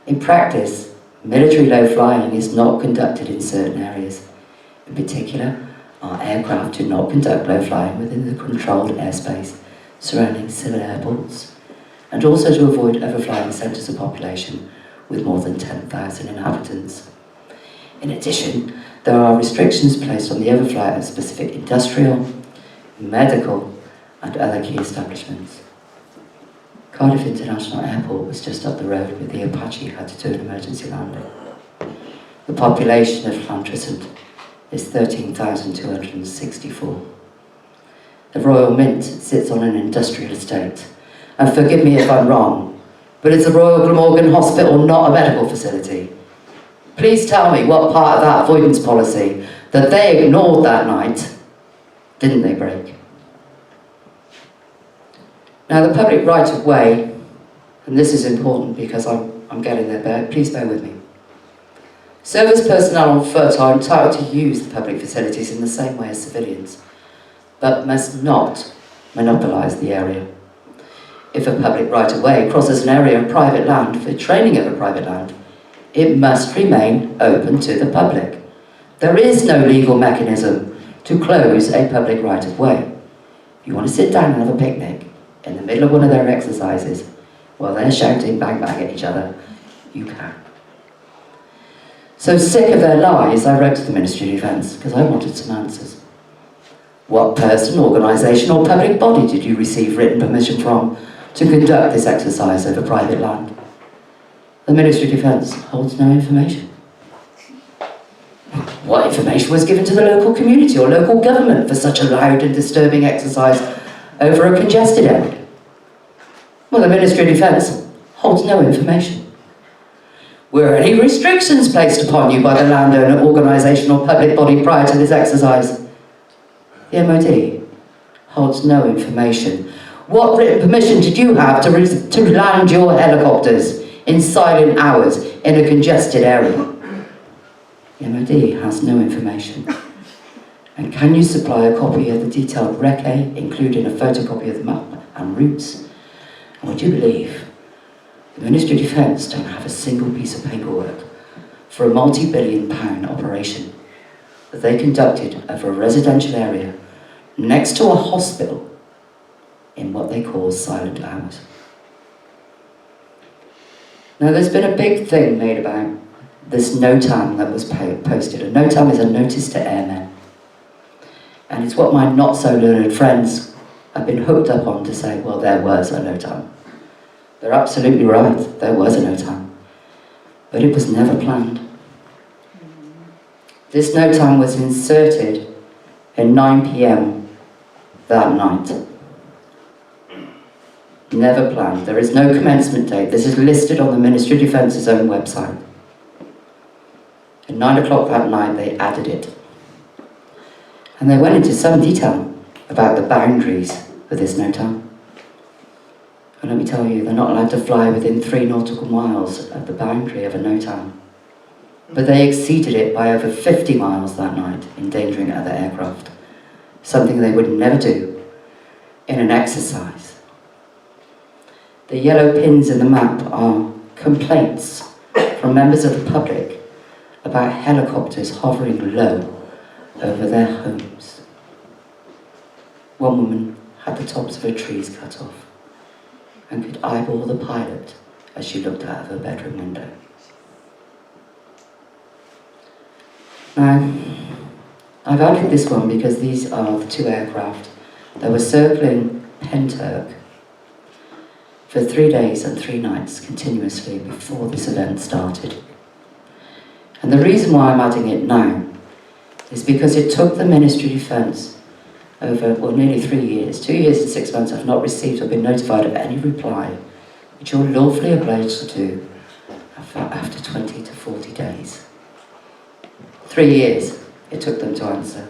In practice, military low flying is not conducted in certain areas. In particular, our aircraft do not conduct low flying within the controlled airspace surrounding civil airports, and also to avoid overflying centres of population with more than 10,000 inhabitants. In addition, there are restrictions placed on the overflight of specific industrial, medical, and other key establishments. Cardiff International Airport was just up the road where the Apache had to do an emergency landing. The population of Llantrisant is 13,264. The Royal Mint sits on an industrial estate. And forgive me if I'm wrong, but it's the Royal Glamorgan Hospital, not a medical facility. Please tell me what part of that avoidance policy that they ignored that night didn't they break? Now the public right-of-way, and this is important because I'm getting there, please bear with me. Service personnel on foot are entitled to use the public facilities in the same way as civilians, but must not monopolise the area. If a public right-of-way crosses an area of private land for training of a private land, it must remain open to the public. There is no legal mechanism to close a public right-of-way. If you want to sit down and have a picnic in the middle of one of their exercises while they're shouting bang bang at each other, you can. So sick of their lies, I wrote to the Ministry of Defence because I wanted some answers. What person, organisation or public body did you receive written permission from to conduct this exercise over private land? The Ministry of Defence holds no information. What information was given to the local community or local government for such a loud and disturbing exercise over a congested area? Well, the Ministry of Defence holds no information. Were any restrictions placed upon you by the landowner, organisation or public body prior to this exercise? The MOD holds no information. What written permission did you have to land your helicopters in silent hours in a congested area? The MOD has no information. And can you supply a copy of the detailed recce, including a photocopy of the map and routes? And would you believe the Ministry of Defence don't have a single piece of paperwork for a multi-billion-pound operation that they conducted over a residential area next to a hospital in what they call silent hours. Now there's been a big thing made about this NOTAM that was posted. A NOTAM is a notice to airmen. And it's what my not-so-learned friends have been hooked up on to say, well, there was a NOTAM. They're absolutely right, there was a NOTAM. But it was never planned. This NOTAM was inserted at 9 p.m. that night. Never planned. There is no commencement date. This is listed on the Ministry of Defence's own website. At 9 o'clock that night, they added it. And they went into some detail about the boundaries of this NOTAM. And let me tell you, they're not allowed to fly within 3 nautical miles of the boundary of a NOTAM. But they exceeded it by over 50 miles that night, endangering other aircraft. Something they would never do in an exercise. The yellow pins in the map are complaints from members of the public about helicopters hovering low over their homes. One woman had the tops of her trees cut off and could eyeball the pilot as she looked out of her bedroom window. Now, I've added this one because these are the 2 aircraft that were circling Pentyrch for 3 days and 3 nights continuously before this event started. And the reason why I'm adding it now is because it took the Ministry of Defence over, well, nearly 3 years, 2 years and 6 months, I've not received or been notified of any reply, which you're lawfully obliged to do after 20 to 40 days. 3 years it took them to answer.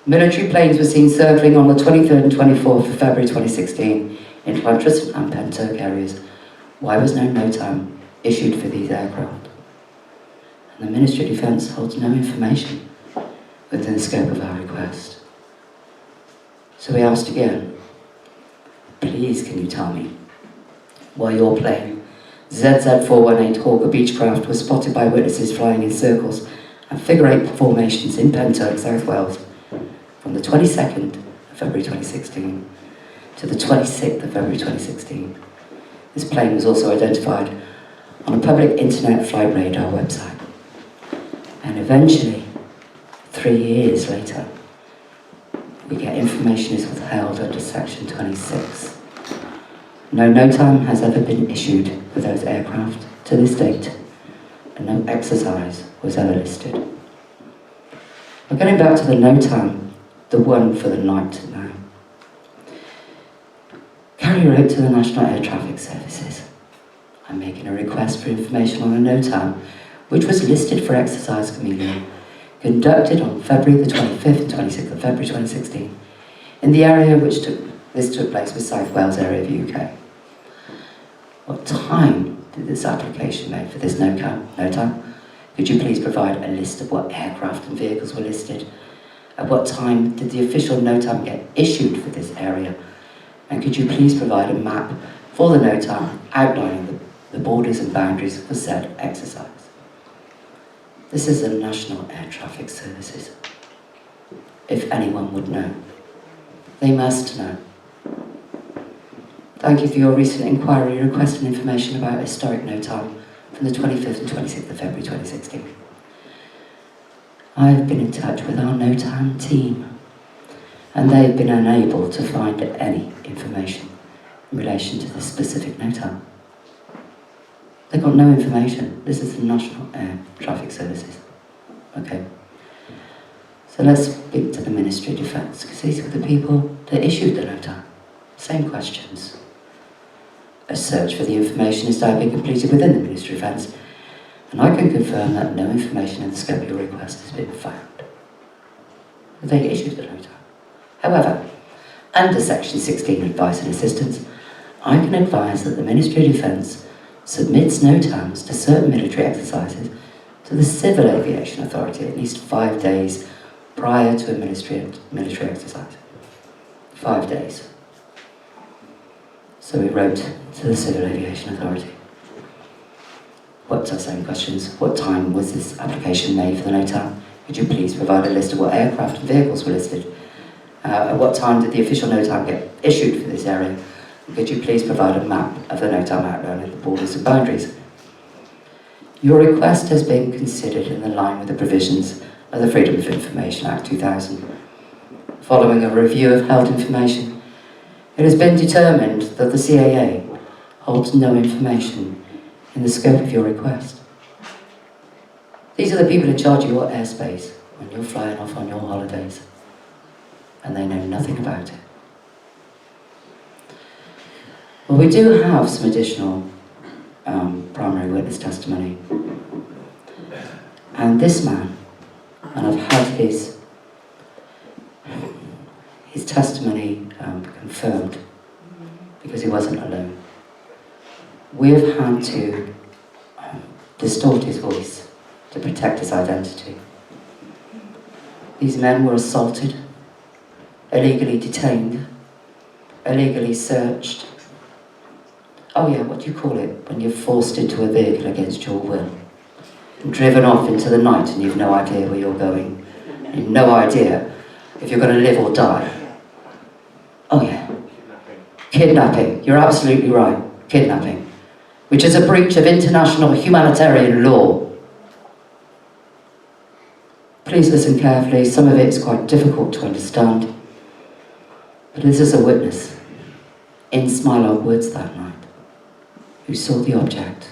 Military planes were seen circling on the 23rd and 24th of February 2016 in Pentyrch and Pentyrch areas. Why was no NOTAM issued for these aircraft? And the Ministry of Defence holds no information within the scope of our request. So we asked again, please can you tell me why your plane, ZZ418 Hawker Beechcraft, was spotted by witnesses flying in circles and figure-8 formations in Pentyrch, South Wales, from the 22nd of February 2016 to the 26th of February 2016. This plane was also identified on a public internet flight radar website. And eventually, 3 years later, we get information is withheld under Section 26. No NOTAM has ever been issued for those aircraft to this date, and no exercise was ever listed. We're getting back to the NOTAM, the one for the night now. Carry wrote to the National Air Traffic Services. I'm making a request for information on a NOTAM, which was listed for exercise chameleon, conducted on February the 25th and 26th of February 2016, in the area which took This took place with South Wales area of UK. What time did this application make for this NOTAM? Could you please provide a list of what aircraft and vehicles were listed? At what time did the official NOTAM get issued for this area? And could you please provide a map for the NOTAM outlining the borders and boundaries for said exercise? This is the National Air Traffic Services. If anyone would know, they must know. Thank you for your recent inquiry requesting information about historic NOTAM from the 25th and 26th of February 2016. I have been in touch with our NOTAM team, and they've been unable to find any information in relation to this specific NOTAM. They've got no information. This is the National Air Traffic Services. Okay. So let's speak to the Ministry of Defence, because these were the people that issued the NOTAM. Same questions. A search for the information is now being completed within the Ministry of Defence, and I can confirm that no information in the scope of your request has been found. They issued the NOTAM. However, under Section 16 Advice and Assistance, I can advise that the Ministry of Defence submits NOTAMs to certain military exercises to the Civil Aviation Authority at least 5 days prior to a military exercise. 5 days. So we wrote to the Civil Aviation Authority. What's our same questions? What time was this application made for the NOTAM? Could you please provide a list of what aircraft and vehicles were listed? At what time did the official NOTAM get issued for this area? Could you please provide a map of the NOTAM outlining the borders and boundaries? Your request has been considered in line with the provisions of the Freedom of Information Act 2000. Following a review of held information, it has been determined that the CAA holds no information in the scope of your request. These are the people in charge of your airspace when you're flying off on your holidays, and they know nothing about it. Well, we do have some additional primary witness testimony. And this man, and I've had his testimony confirmed because he wasn't alone. We have had to distort his voice to protect his identity. These men were assaulted, illegally detained, illegally searched. Oh yeah, what do you call it when you're forced into a vehicle against your will? And driven off into the night and you've no idea where you're going. You've no idea if you're going to live or die. Oh yeah. Kidnapping. You're absolutely right. Kidnapping. Which is a breach of international humanitarian law. Please listen carefully. Some of it is quite difficult to understand. But this is a witness in Smilog woods that night who saw the object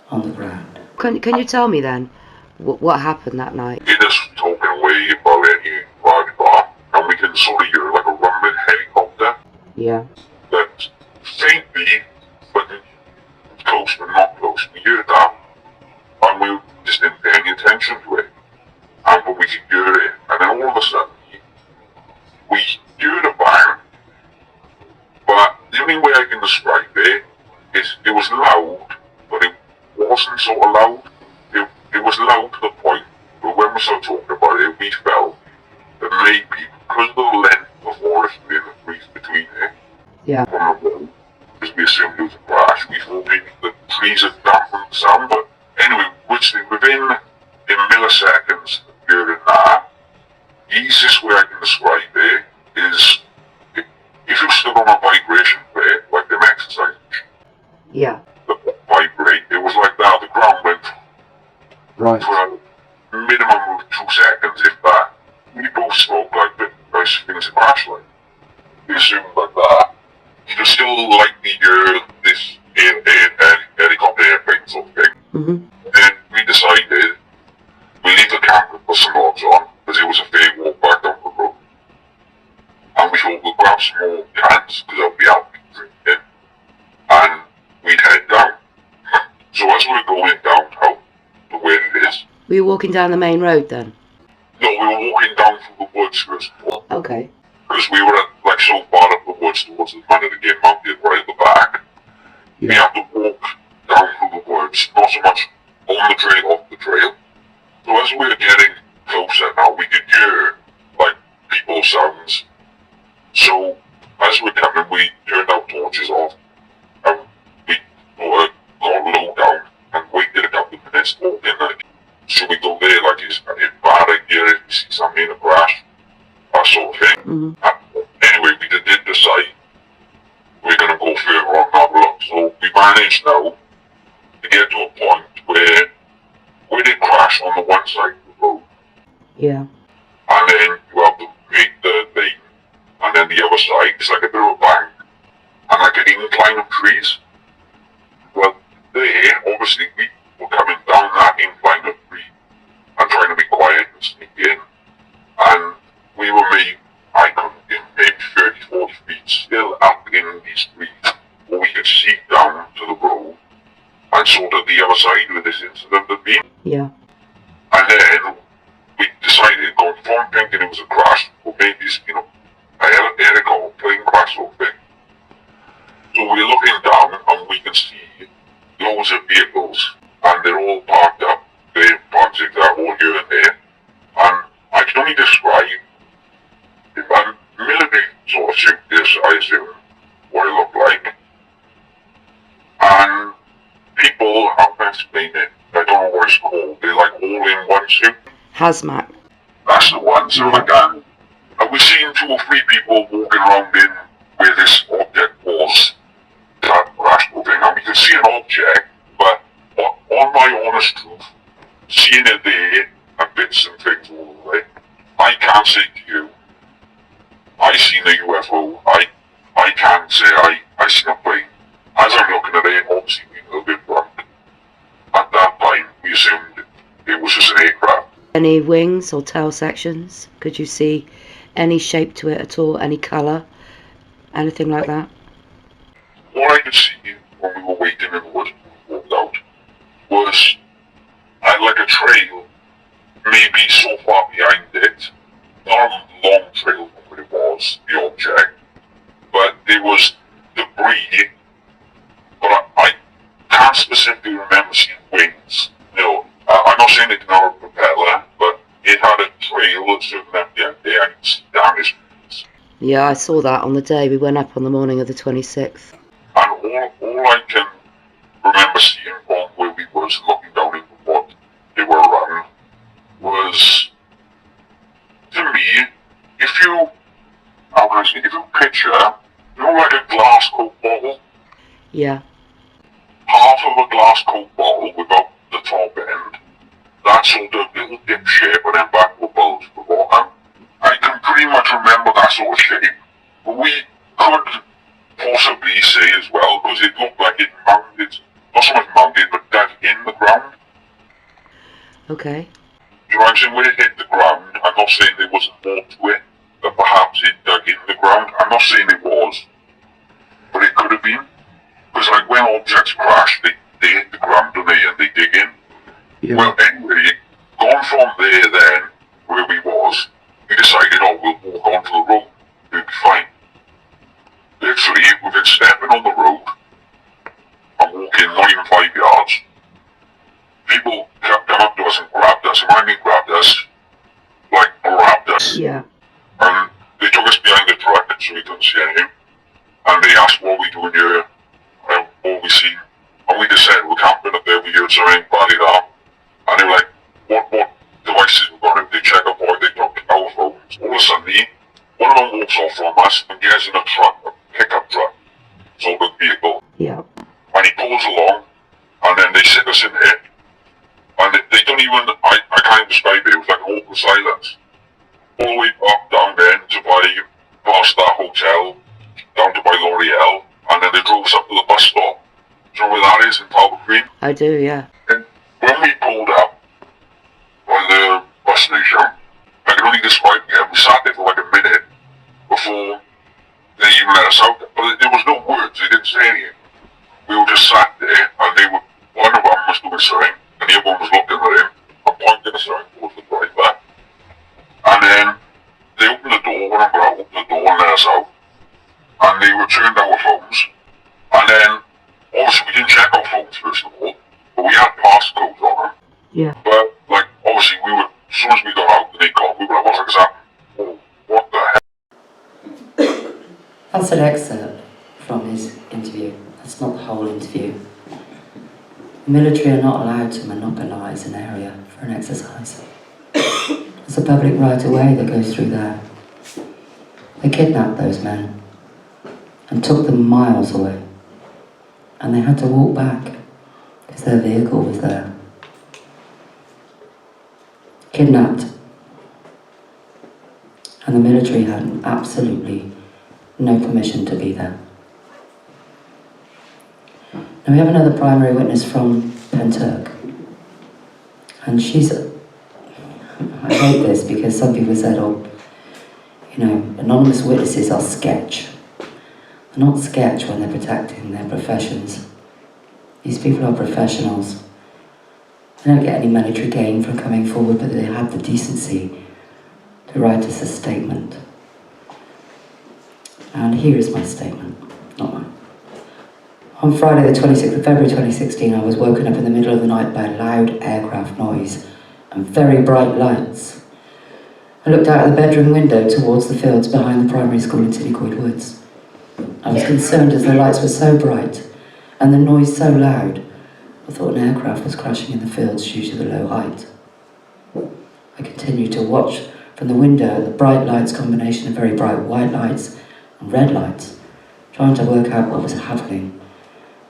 on the ground. Can you tell me then what happened that night? He just talking away about any body bar, and we can sort of hear like a rumbling helicopter. Yeah. That faintly, but close but not close. We heard that, and we just didn't pay any attention to it. And but we could hear it, and then all of a sudden, we heard a bang. But the only way I can describe it is it was loud, but it wasn't so loud. It was loud to the point where when we started talking about it, we felt that maybe because of the length of forest in the trees between it, Yeah. on the road, because we assumed it was a crash, we thought maybe the trees had dampened the sound. But anyway, within in milliseconds of hearing that, the easiest way I can describe it is if you stood on a vibration plate, like them exercise Yeah. that vibrate, it was like that. The ground went Right. for a minimum of 2 seconds, if that. We both spoke like the nice things in flashlight. We assumed like that. You can still likely hear this helicopter airplane sort of thing. Mm-hmm. Then we decided we leave the camp and put some logs on, because it was a fair walk back down the road. And we thought we'll grab some more cans, because that'll be out drinking. And we'd head down. So as we were going downtown, to where it is, Were you walking down the main road then? no, we were walking down through the woods first of all, Okay. because we were like so far up the woods towards the front of the game mounted right at the back. We had to walk down through the woods, not so much on the trail, off the trail. So as we were getting closer now, we could hear, like, people sounds. So as we're coming, we turned our torches off, and we got low down and waited a couple of minutes, walking like, should we go there, like, is it bad idea if we see something in a crash, that sort of thing. Anyway, we did decide we're going to go further on that look, so we managed now to get to a point where we did crash on the one side of the road, Yeah. and then you have to make the lane, and then the other side is like a bit of a bank, and like an incline of trees. Well, there, obviously, we were coming down that incline of trees and trying to be quiet and sneak in, and we were I couldn't get maybe 30, 40 feet still up in these trees, where we could see down to the road, and sort of the other side where this incident had been. Yeah. And then we decided, going from thinking it was a crash, or maybe it's, you know, a helicopter plane crash sort of thing. So we're looking down and we can see loads of vehicles, and they're all parked up. They're parked all here and there. And I can only describe a military sort of suit, this, I assume, what it looked like. And people, how can I explain it? I don't know what it's called. They're like all in one suit. Hazmat. That's the one. So like, we've seen 2 or 3 people walking around in where this object was, that crash thing, and we can see an object, but on my honest truth, seeing it there, and bits and things all the way, I can't say to you, I seen a UFO. I can't say I seen a plane. As I'm looking at it, obviously being a little bit drunk, at that time we assumed it was just an aircraft. Any wings or tail sections? Could you see any shape to it at all? Any colour? Anything like that? What I could see when we were waiting in the woods and walked out was like a trail, maybe so far behind it, not a long trail from what it was, the object, but there was debris, but I can't specifically remember seeing wings. You know, I'm not saying it didn't have a propeller, but it had a trail that sort of left behind there, and you could see down his wings. Yeah, I saw that on the day we went up on the morning of the 26th. And all I can remember seeing from where we was looking down into what they were around was, to me, if you picture, you know, like a glass Coke bottle, Yeah. half of a glass Coke bottle without the top end, that sort of little dip shape and then back with bulbs for water. I can pretty much remember that sort of shape, but we could possibly say as well, because it looked like it mounted, not so much mounted, but dug in the ground. Okay. You know what I'm saying? When it hit the ground, I'm not saying there wasn't more to it, but perhaps it dug in the ground. I'm not saying it was, but it could have been. Because like when objects crash, they hit the ground, don't they, and they dig in. Yeah. Well, anyway, gone from there then, where we was, we decided, oh, we'll walk onto the road. We'll be fine. Literally, we've been stepping on the road and walking not even 5 yards. People come up to us and grabbed us, and I mean grabbed us, like grabbed us. Yeah. And they took us behind the truck so we couldn't see anything. And they asked what we doing here, and what we seen. And we just said, we're camping up there, we heard something, body down. And they were like, what devices we got? They check up what they took our phones. All of a sudden, one of them walks off from us and gets in a truck, a pickup truck, sort of vehicle. Yeah. And he pulls along, and then they sit us in there. And they don't even, I can't describe it, it was like an awful silence. All the way up down then to past that hotel, down to by L'Oreal, and then they drove us up to the bus stop. Do you know where that is in Talbot Green? I do, yeah. And when we pulled up on the bus station, I can only describe it, we sat there for like a minute before they even let us out. But there was no words, they didn't say anything. We were just sat there, and one of them was doing something, and the other one was looking at him and pointing us out towards the driver. And then they opened the door, one of them opened the door and let us out. And Yeah. But, like, obviously we were, as soon as we got out and they got, we were like, what's that? Oh, what the hell? That's an excerpt from his interview. That's not the whole interview. The military are not allowed to monopolise an area for an exercise. There's a public right-of-way that goes through there. They kidnapped those men and took them miles away. And they had to walk back because their vehicle was there. Kidnapped. And the military had absolutely no permission to be there. Now we have another primary witness from Pentyrch. And she's... I hate this because some people said, oh, you know, anonymous witnesses are sketch. They're not sketch when they're protecting their professions. These people are professionals. They don't get any monetary gain from coming forward, but they have the decency to write us a statement. And here is my statement, not mine. On Friday the 26th of February 2016, I was woken up in the middle of the night by loud aircraft noise and very bright lights. I looked out of the bedroom window towards the fields behind the primary school in Tillycoid Woods. I was concerned as the lights were so bright and the noise so loud. I thought an aircraft was crashing in the fields due to the low height. I continued to watch from the window at the bright lights combination of very bright white lights and red lights, trying to work out what was happening,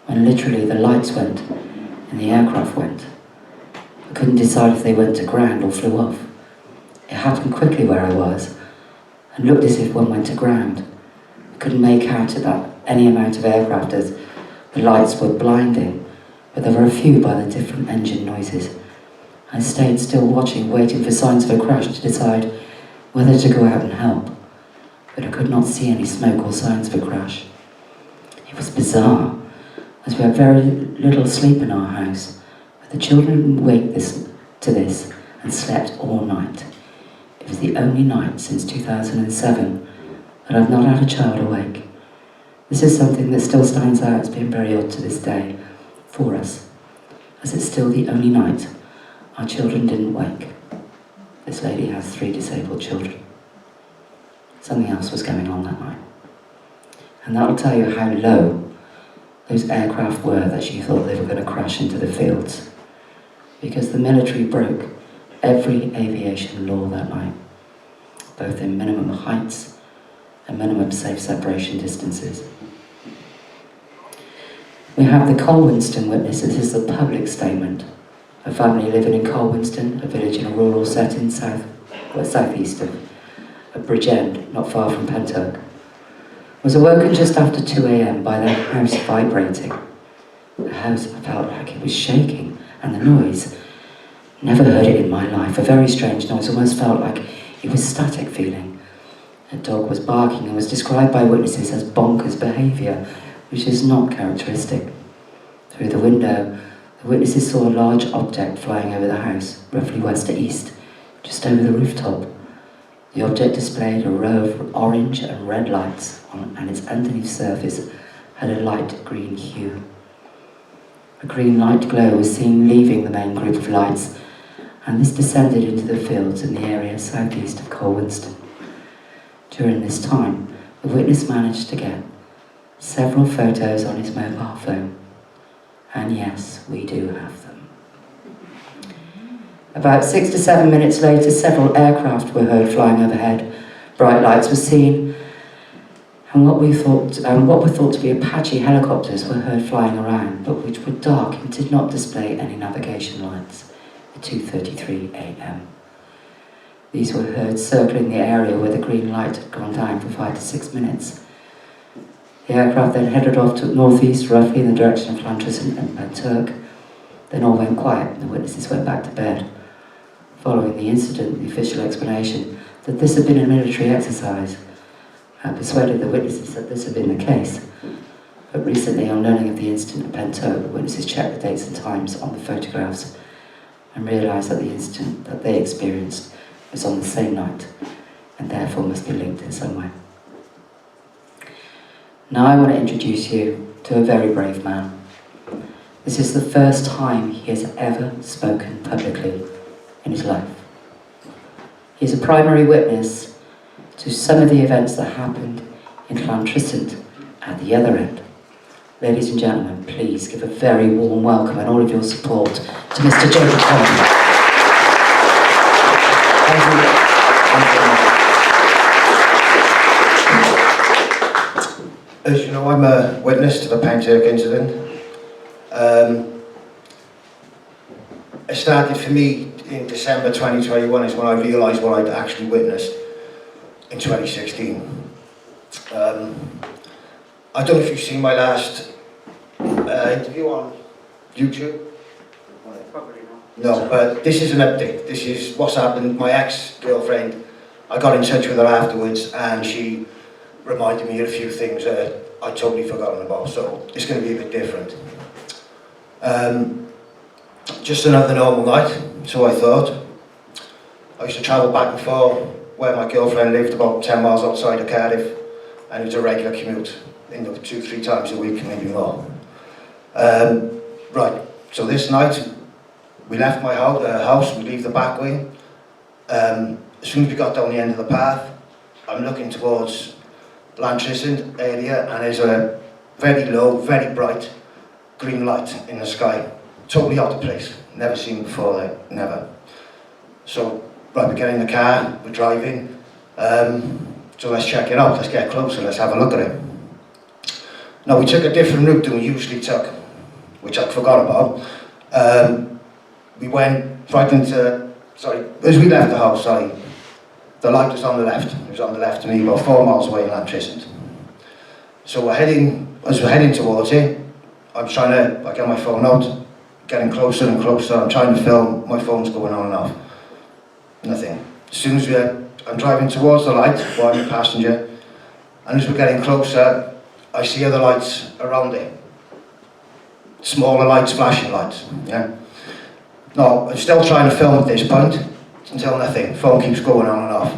when literally the lights went and the aircraft went. I couldn't decide if they went to ground or flew off. It happened quickly where I was, and looked as if one went to ground. I couldn't make out about any amount of aircraft as the lights were blinding, but there were a few by the different engine noises. I stayed still watching, waiting for signs of a crash to decide whether to go out and help, but I could not see any smoke or signs of a crash. It was bizarre, as we had very little sleep in our house, but the children waked to this and slept all night. It was the only night since 2007 that I've not had a child awake. This is something that still stands out as being very odd to this day for us, as it's still the only night our children didn't wake. This lady has 3 disabled children. Something else was going on that night. And that'll tell you how low those aircraft were that she thought they were going to crash into the fields. Because the military broke every aviation law that night, both in minimum heights and minimum safe separation distances. We have the Coleman witness. This is the public statement. A family living in Coleman, a village in a rural setting southeast of Bridgend, not far from Pentyrch, was awoken just after 2 a.m. by their house vibrating. The house felt like it was shaking, and the noise, never heard it in my life, a very strange noise, almost felt like it was static feeling. A dog was barking and was described by witnesses as bonkers behaviour, which is not characteristic. Through the window, the witnesses saw a large object flying over the house, roughly west to east, just over the rooftop. The object displayed a row of orange and red lights and its underneath surface had a light green hue. A green light glow was seen leaving the main group of lights, and this descended into the fields in the area southeast of Coleman. During this time, the witness managed to get several photos on his mobile phone. And yes, we do have them. About 6 to 7 minutes later, several aircraft were heard flying overhead. Bright lights were seen, and what were thought to be Apache helicopters were heard flying around, but which were dark and did not display any navigation lights at 2:33 a.m. These were heard circling the area where the green light had gone down for 5 to 6 minutes. The aircraft then headed off to northeast, roughly in the direction of Pentyrch and Pentyrch. Then all went quiet and the witnesses went back to bed. Following the incident, the official explanation that this had been a military exercise persuaded the witnesses that this had been the case. But recently, on learning of the incident at Pentyrch, the witnesses checked the dates and times on the photographs and realised that the incident that they experienced was on the same night and therefore must be linked in some way. Now I want to introduce you to a very brave man. This is the first time he has ever spoken publicly in his life. He is a primary witness to some of the events that happened in Pentyrch at the other end. Ladies and gentlemen, please give a very warm welcome and all of your support to Mr. Jacob Coleman. As you know, I'm a witness to the Pentyrch Incident. It started for me in December 2021 is when I realised what I'd actually witnessed in 2016. I don't know if you've seen my last interview on YouTube. Probably not. No, but this is an update. This is what's happened. My ex-girlfriend, I got in touch with her afterwards and she reminded me of a few things that I'd totally forgotten about, so it's going to be a bit different. Just another normal night, so I thought. I used to travel back and forth where my girlfriend lived, about 10 miles outside of Cardiff, and it was a regular commute, 2-3 times a week, maybe more. Right, so this night, we left my house, we leave the back way. As soon as we got down the end of the path, I'm looking towards Pentyrch area, and there's a very low, very bright green light in the sky. Totally out of place, never seen before there, never. So, right, we get in the car, we're driving, so let's check it out, let's get closer, let's have a look at it. Now, we took a different route than we usually took, which I forgot about. We went right into, as we left the house, the light was on the left. It was on the left of me, about 4 miles away in Pentyrch. So as we're heading towards it, I get my phone out, getting closer and closer, I'm trying to film, my phone's going on and off. Nothing. As soon as I'm driving towards the light, while I'm a passenger, and as we're getting closer, I see other lights around it. Smaller lights, flashing lights, yeah. Now, I'm still trying to film at this point, until nothing. Phone keeps going on and off.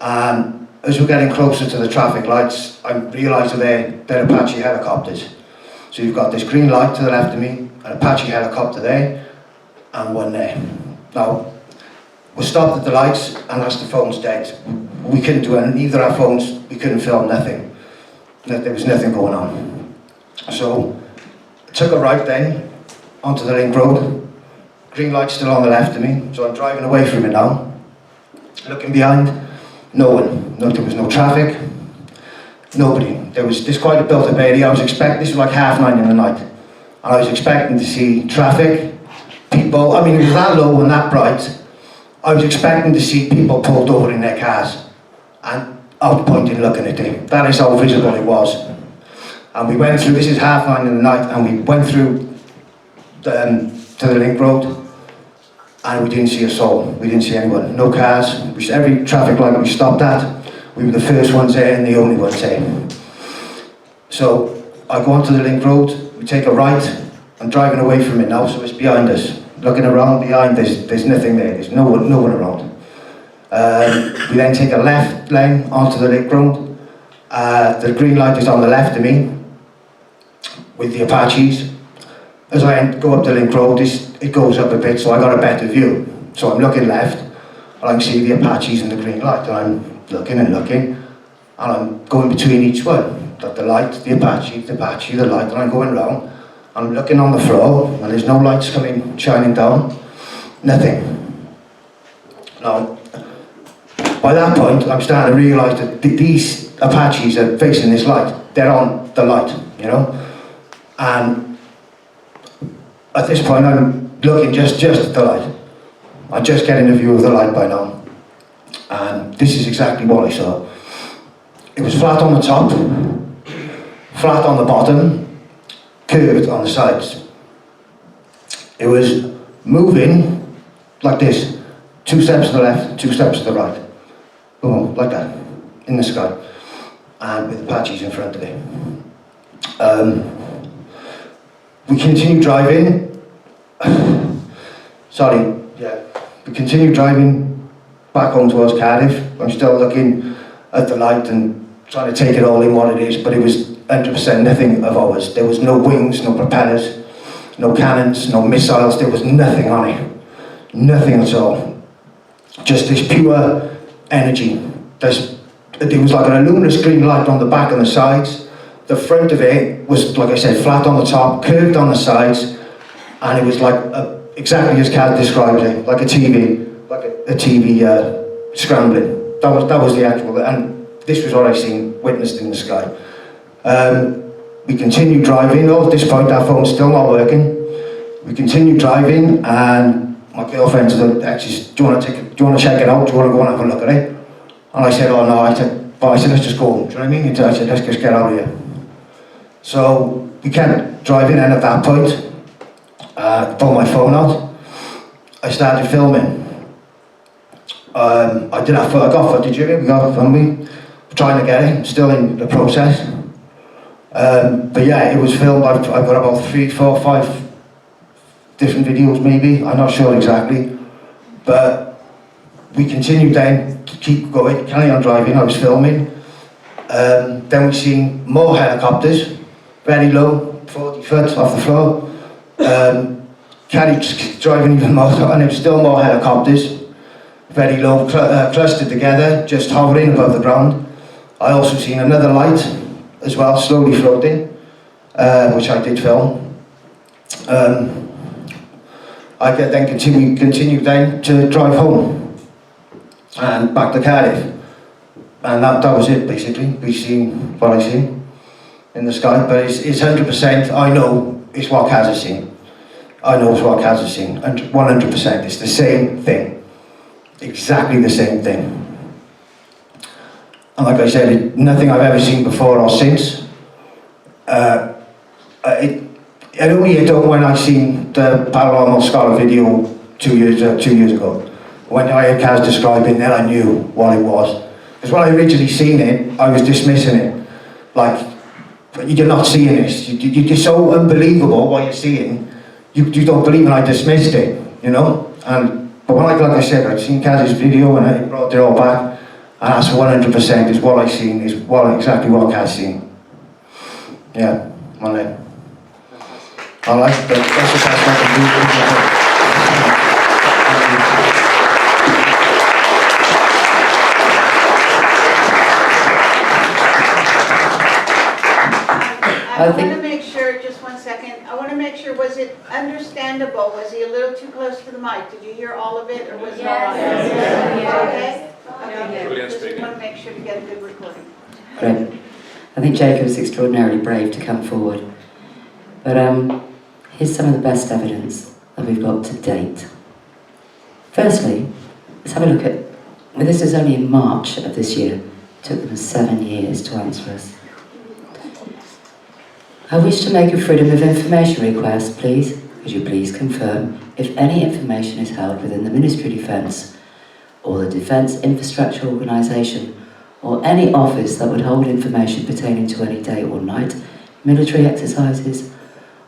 And as we're getting closer to the traffic lights, I realise that they're Apache helicopters. So you've got this green light to the left of me, an Apache helicopter there, and one there. Now, we stopped at the lights, and that's the phone's dead. We couldn't do anything, neither our phones, we couldn't film nothing. There was nothing going on. So, I took a right then, onto the link road. Green light still on the left of me, so I'm driving away from it now. Looking behind, no one. There was no traffic, nobody. There's quite a built-up area. I was expecting, this was like 9:30 in the night, and I was expecting to see traffic, people. I mean, it was that low and that bright. I was expecting to see people pulled over in their cars and out pointing looking at it. That is how visible it was. And we went through, this is 9:30 in the night, and we went through to the link road, and we didn't see a soul. We didn't see anyone, no cars. Every traffic light we stopped at, we were the first ones there and the only ones there. So I go onto the link road, we take a right. I'm driving away from it now, so it's behind us. Looking around behind, there's nothing there. There's no one around. We then take a left lane onto the link road. The green light is on the left of me with the Apaches. As I go up the link road, it goes up a bit, so I got a better view. So I'm looking left, and I can see the Apaches and the green light, and I'm looking and looking, and I'm going between each one. Got the light, the Apache, the light, and I'm going round, and I'm looking on the floor, and there's no lights shining down, nothing. Now, by that point, I'm starting to realise that these Apaches are facing this light. They're on the light, you know, and at this point, I'm looking just at the light. I'm just getting a view of the light by now. And this is exactly what I saw. It was flat on the top, flat on the bottom, curved on the sides. It was moving like this, 2 steps to the left, 2 steps to the right. Boom, like that, in the sky. And with Apaches in front of it. We continued driving. We continued driving back home towards Cardiff. I'm still looking at the light and trying to take it all in what it is, but it was 100% nothing of ours. There was no wings, no propellers. no cannons, no missiles, there was nothing on it. Nothing at all. Just this pure energy. There was like an luminous green light on the back and the sides. The front of it was, like I said, flat on the top, curved on the sides, and it was like exactly as Caz described it, like a TV, like a TV scrambling. That was the actual, and this was what I seen, witnessed in the sky. We continued driving. Oh, at this point, our phone's still not working. We continued driving, and my girlfriend said, "Actually, do you want to check it out? Do you want to go and have a look at it?" And I said, "Oh no." I said, "Let's just go." Do you know what I mean? I said, "Let's just get out of here." So we kept driving, and at that point, I pulled my phone out. I started filming. I got footage of it. We got it from me. Trying to get it. Still in the process. But yeah, it was filmed. I've got about 3, 4, 5 different videos, maybe. I'm not sure exactly. But we continued then to keep going, carry on driving. I was filming. Then we seen more helicopters, very low, 40 foot off the floor. Driving even more, and there was still more helicopters, very low, clustered together, just hovering above the ground. I also seen another light as well, slowly floating, which I did film. I then continued then to drive home and back to Cardiff, and that was it basically. We seen what I seen in the sky, but it's 100%. I know it's what Caz has seen. I know it's what Caz has seen, and 100%. It's the same thing, exactly the same thing. And like I said, nothing I've ever seen before or since. It only hit home when I seen the Paranormal Scholar video 2 years ago. When I heard Caz describing it, I knew what it was. Because when I originally seen it, I was dismissing it. Like, you're not seeing this. You're so unbelievable what you're seeing. You don't believe, and I dismissed it, you know. But when like I said, I'd seen Caz's video and I brought it all back, and that's 100% is what I seen, is exactly what Caz seen. Yeah, well then. I like that. That's the best I can do. I want to make sure, just 1 second, I want to make sure, was it understandable? Was he a little too close to the mic? Did you hear all of it, or was it all right? Yes. Okay? Just want to make sure to get a good recording. Great. I think Jacob was extraordinarily brave to come forward. But here's some of the best evidence that we've got to date. Firstly, let's have a look at, well, this is only in March of this year. It took them 7 years to answer us. I wish to make a Freedom of Information request, please. Could you please confirm if any information is held within the Ministry of Defence or the Defence Infrastructure Organisation or any office that would hold information pertaining to any day or night military exercises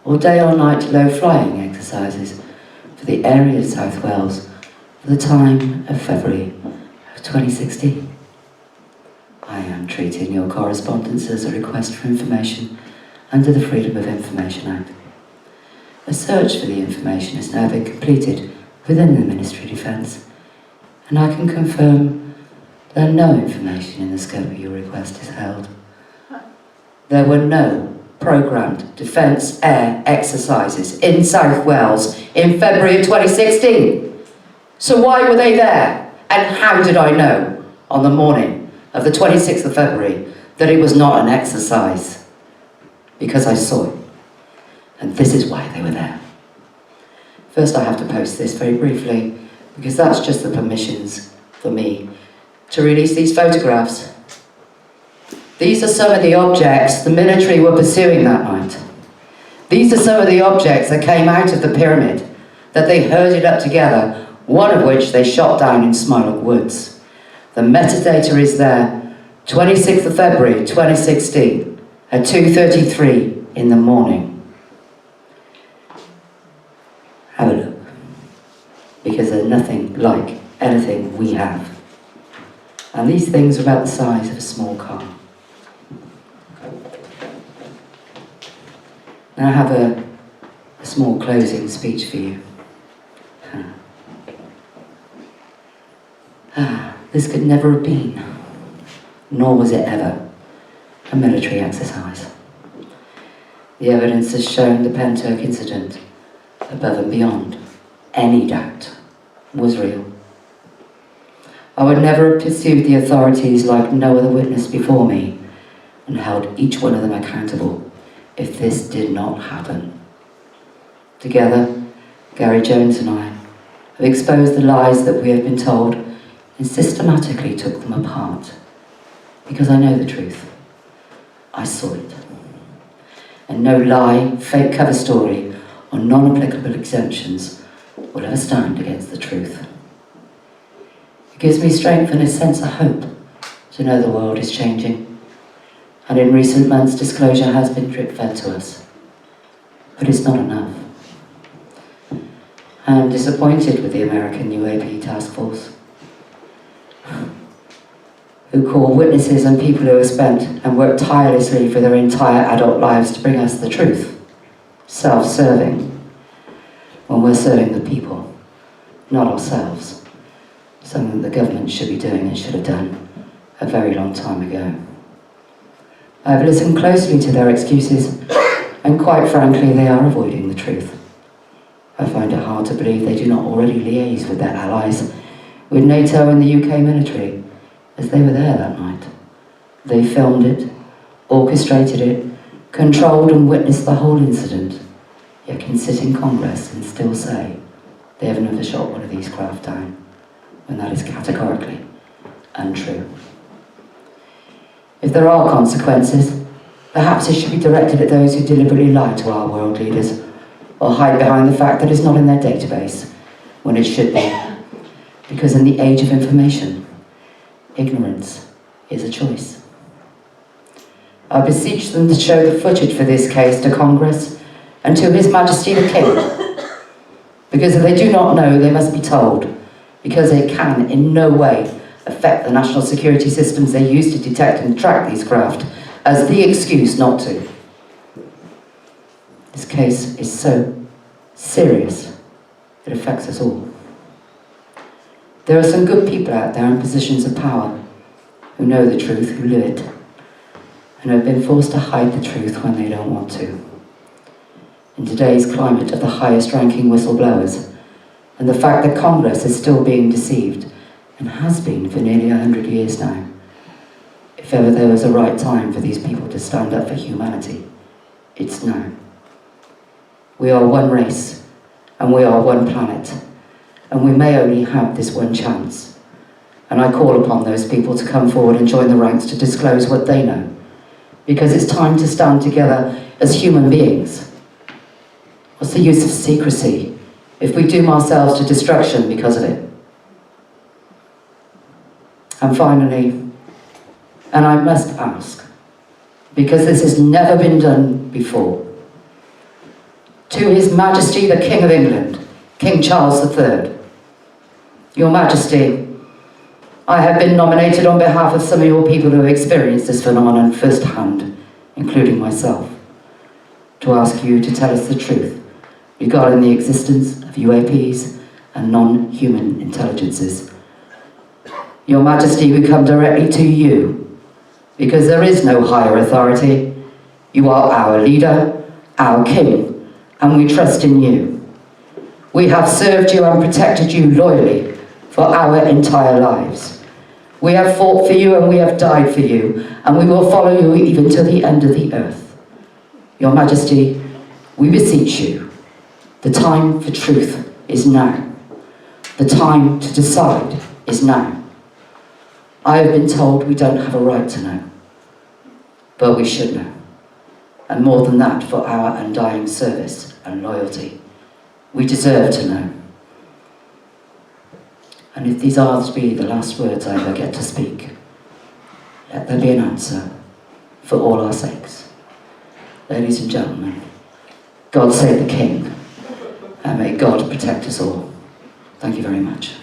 or day or night low-flying exercises for the area of South Wales for the time of February of 2016. I am treating your correspondence as a request for information under the Freedom of Information Act. A search for the information has now been completed within the Ministry of Defence, and I can confirm that no information in the scope of your request is held. There were no programmed Defence air exercises in South Wales in February of 2016. So why were they there? And how did I know on the morning of the 26th of February that it was not an exercise? Because I saw it. And this is why they were there. First, I have to post this very briefly, because that's just the permissions for me to release these photographs. These are some of the objects the military were pursuing that night. These are some of the objects that came out of the pyramid, that they herded up together, one of which they shot down in Smilog Woods. The metadata is there, 26th of February 2016, at 2:33 in the morning. Have a look, because they're nothing like anything we have. And these things are about the size of a small car. Now I have a small closing speech for you. This could never have been, nor was it ever, a military exercise. The evidence has shown the Pentyrch Incident, above and beyond any doubt, was real. I would never have pursued the authorities like no other witness before me and held each one of them accountable if this did not happen. Together, Gary Jones and I have exposed the lies that we have been told and systematically took them apart. Because I know the truth. I saw it. And no lie, fake cover story, or non-applicable exemptions will ever stand against the truth. It gives me strength and a sense of hope to know the world is changing. And in recent months, disclosure has been drip-fed to us. But it's not enough. I am disappointed with the American UAP task force, who call witnesses and people who have spent and worked tirelessly for their entire adult lives to bring us the truth, self-serving, when we're serving the people, not ourselves, something the government should be doing and should have done a very long time ago. I've listened closely to their excuses, and quite frankly, they are avoiding the truth. I find it hard to believe they do not already liaise with their allies, with NATO and the UK military, as they were there that night. They filmed it, orchestrated it, controlled and witnessed the whole incident, yet can sit in Congress and still say they have never shot one of these craft down, when that is categorically untrue. If there are consequences, perhaps it should be directed at those who deliberately lie to our world leaders, or hide behind the fact that it's not in their database, when it should be. Because in the age of information, ignorance is a choice. I beseech them to show the footage for this case to Congress and to His Majesty the King. Because if they do not know, they must be told, because it can in no way affect the national security systems they use to detect and track these craft as the excuse not to. This case is so serious, it affects us all. There are some good people out there in positions of power who know the truth, who live it, and have been forced to hide the truth when they don't want to. In today's climate of the highest-ranking whistleblowers, and the fact that Congress is still being deceived, and has been for nearly 100 years now, if ever there was a right time for these people to stand up for humanity, it's now. We are one race, and we are one planet, and we may only have this one chance. And I call upon those people to come forward and join the ranks to disclose what they know, because it's time to stand together as human beings. What's the use of secrecy if we doom ourselves to destruction because of it? And finally, and I must ask, because this has never been done before, to His Majesty the King of England, King Charles III. Your Majesty, I have been nominated on behalf of some of your people who have experienced this phenomenon firsthand, including myself, to ask you to tell us the truth regarding the existence of UAPs and non-human intelligences. Your Majesty, we come directly to you, because there is no higher authority. You are our leader, our king, and we trust in you. We have served you and protected you loyally for our entire lives. We have fought for you and we have died for you, and we will follow you even to the end of the earth. Your Majesty, we beseech you, the time for truth is now. The time to decide is now. I have been told we don't have a right to know, but we should know. And more than that, for our undying service and loyalty, we deserve to know. And if these are to be the last words I ever get to speak, let there be an answer for all our sakes. Ladies and gentlemen, God save the King, and may God protect us all. Thank you very much.